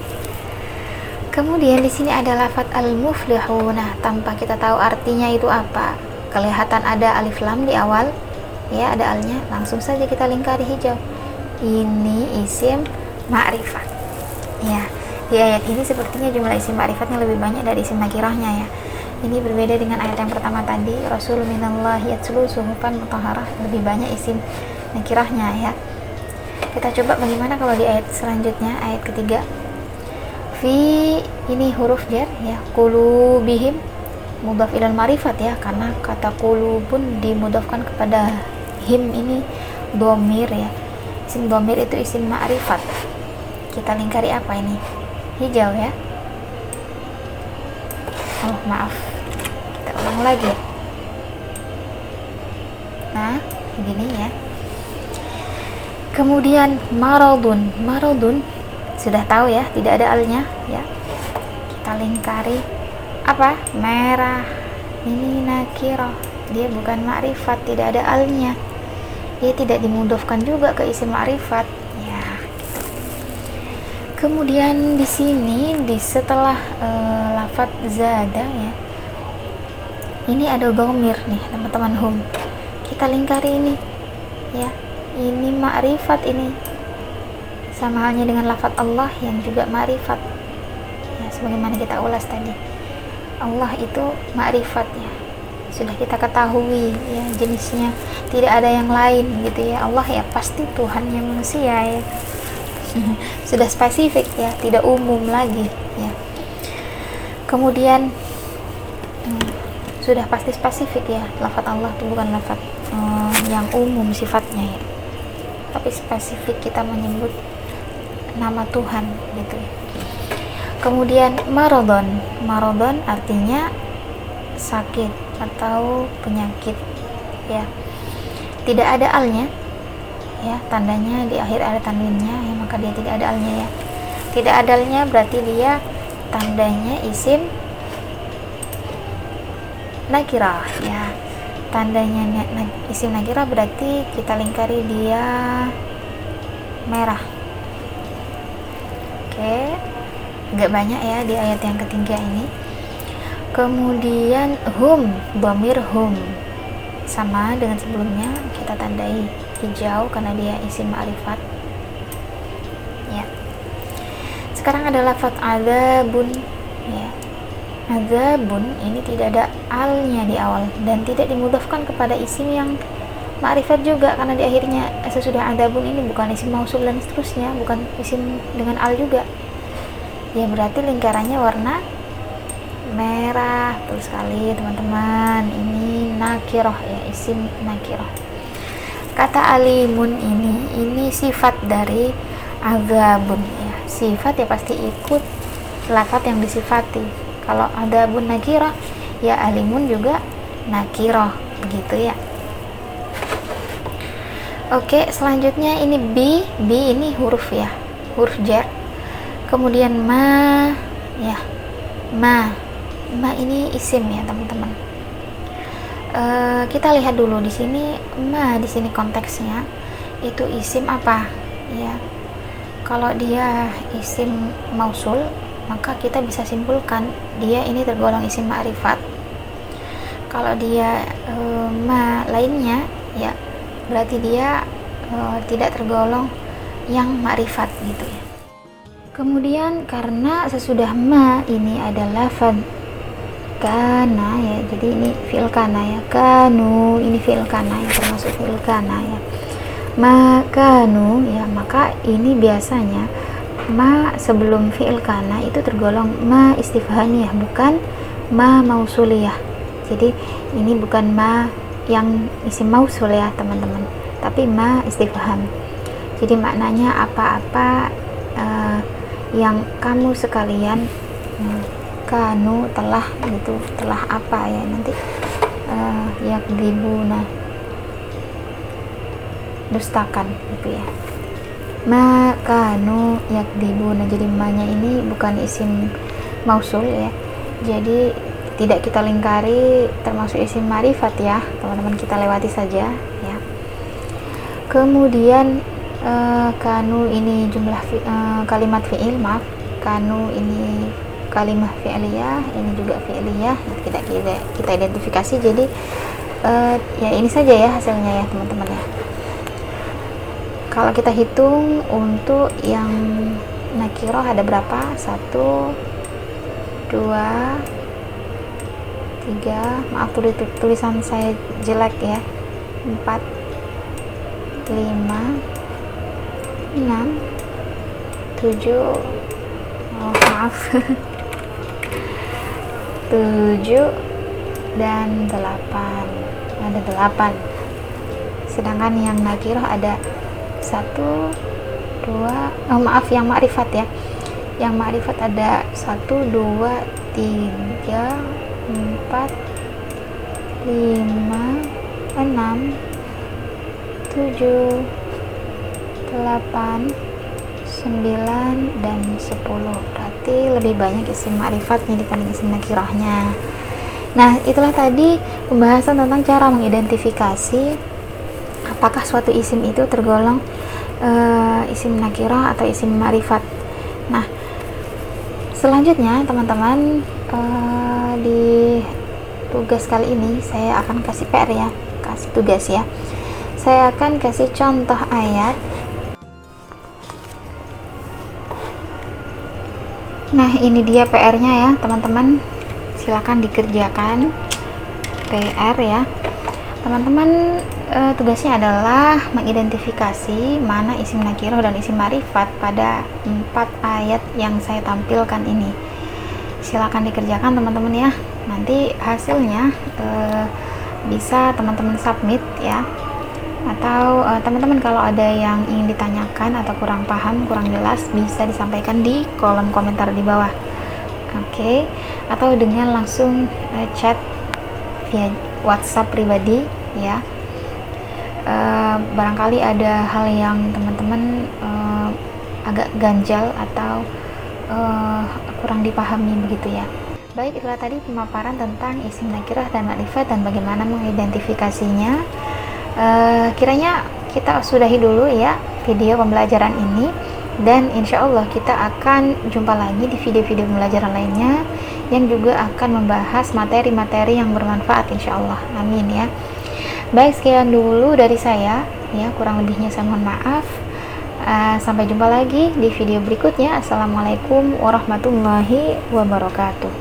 Speaker 1: Kemudian di sini ada lafaz al-muflihuna, tanpa kita tahu artinya itu apa, kelihatan ada alif lam di awal ya, ada alnya, langsung saja kita lingkari hijau, ini isim ma'rifat ya. Di ayat ini sepertinya jumlah isim ma'rifatnya lebih banyak dari isim nakirahnya ya. Ini berbeda dengan ayat yang pertama tadi, Rasul minallahi yatslu suhufan mutahharah, lebih banyak isim nakirahnya ya. Kita coba bagaimana kalau di ayat selanjutnya, ayat ketiga. Fi, ini huruf jar ya, qulubihim mudhaf ilal ma'rifat ya, karena kata qulubun dimudhafkan kepada him, ini dhamir ya. Isim dhamir itu isim ma'rifat. Kita lingkari apa ini? Hijau ya. Oh maaf, kita ulang lagi. Nah begini ya. Kemudian maradun sudah tahu ya, tidak ada alnya ya. Kita lingkari apa? Merah, ini nakirah, dia bukan ma'rifat, tidak ada alnya, dia tidak dimudhafkan juga ke isim ma'rifat ya gitu. Kemudian di sini setelah lafaz zada ya, ini ada dhamir nih teman-teman, hum, kita lingkari ini ya, ini ma'rifat, ini sama halnya dengan lafaz Allah yang juga ma'rifat ya, sebagaimana kita ulas tadi, Allah itu ma'rifat ya, sudah kita ketahui ya jenisnya, tidak ada yang lain gitu ya. Allah ya pasti Tuhannya manusia ya. Sudah spesifik ya, tidak umum lagi ya. Kemudian sudah pasti spesifik ya, lafaz Allah itu bukan lafaz yang umum sifatnya ya, tapi spesifik kita menyebut nama Tuhan gitu ya. Kemudian marodon artinya sakit atau penyakit ya, tidak ada alnya ya, tandanya di akhir ada tanwinnya ya, maka dia tidak ada alnya ya. Tidak ada alnya berarti dia tandanya isim nakirah ya, tandanya isim nakirah berarti kita lingkari dia merah. Oke, agak banyak ya di ayat yang ketiga ini. Kemudian hum, dhamir hum sama dengan sebelumnya, kita tandai hijau karena dia isim ma'rifat ya. Sekarang ada lafaz adzabun ya. Adzabun ini tidak ada alnya di awal dan tidak dimudhafkan kepada isim yang ma'rifat juga, karena di akhirnya sesudah adzabun ini bukan isim mausul dan seterusnya, bukan isim dengan al juga ya, berarti lingkarannya warna merah. Betul sekali teman-teman, ini nakirah ya, isim nakirah. Kata alimun ini sifat dari adzabun ya, sifat ya pasti ikut lafaz yang disifati. Kalau adzabun nakirah ya alimun juga nakirah begitu ya. Oke, selanjutnya ini bi ini huruf ya, huruf jar. Kemudian ma ya, ma ma ini isim ya teman-teman. Kita lihat dulu di sini ma, di sini konteksnya itu isim apa ya. Kalau dia isim mausul, maka kita bisa simpulkan dia ini tergolong isim ma'rifat. Kalau dia ma lainnya ya, berarti dia tidak tergolong yang ma'rifat gitu ya. Kemudian karena sesudah ma ini adalah lafaz kana ya, jadi ini fi'il kana ya, kanu ini fi'il kana ya, termasuk fi'il kana ya, makanu ya, maka ini biasanya ma sebelum fi'il kana itu tergolong ma istifhamiyah, bukan ma mausuliyah. Jadi ini bukan ma yang isim mausul ya teman-teman, tapi ma istifham. Jadi maknanya apa-apa yang kamu sekalian kanu telah gitu, telah apa ya, nanti yakdibuna, dustakan gitu ya, ma kanu yakdibuna. Jadi ma-nya ini bukan isim mausul ya, jadi tidak kita lingkari termasuk isim ma'rifat ya teman-teman, kita lewati saja ya. Kemudian kanu ini jumlah kalimat fi'il, maaf, kanu ini kalimah fi'liyah, ini juga fi'liyah, kita identifikasi. Jadi ya ini saja ya hasilnya ya teman-teman ya. Kalau kita hitung untuk yang nakirah ada berapa? 1, 2, 3, maaf tulisan saya jelek ya, 4, 5, 6, 7, maaf 7 dan 8, ada 8. Sedangkan yang nakirah ada 1, 2, maaf yang ma'rifat ya, yang ma'rifat ada 1, 2, 3, 4, 5, 6, 7, 8, 9 dan 10. Berarti lebih banyak isim ma'rifatnya dibanding isim nakirahnya. Nah, itulah tadi pembahasan tentang cara mengidentifikasi apakah suatu isim itu tergolong isim nakirah atau isim ma'rifat. Nah, selanjutnya teman-teman, di tugas kali ini saya akan kasih PR ya, kasih tugas ya. Saya akan kasih contoh ayat. Nah, ini dia PR-nya ya teman-teman, silakan dikerjakan PR ya teman-teman. Tugasnya adalah mengidentifikasi mana isim nakirah dan isim ma'rifat pada 4 ayat yang saya tampilkan ini. Silakan dikerjakan teman-teman ya, nanti hasilnya bisa teman-teman submit ya, atau teman-teman kalau ada yang ingin ditanyakan atau kurang paham, kurang jelas, bisa disampaikan di kolom komentar di bawah. Oke, atau dengan langsung chat via WhatsApp pribadi ya. Barangkali ada hal yang teman-teman agak ganjal atau kurang dipahami begitu ya. Baik, itulah tadi pemaparan tentang isim nakirah dan ma'rifat dan bagaimana mengidentifikasinya. Kiranya kita sudahi dulu ya video pembelajaran ini, dan insya Allah kita akan jumpa lagi di video-video pembelajaran lainnya yang juga akan membahas materi-materi yang bermanfaat insya Allah. Amin ya. Baik, sekian dulu dari saya ya, kurang lebihnya saya mohon maaf. Sampai jumpa lagi di video berikutnya. Assalamualaikum warahmatullahi wabarakatuh.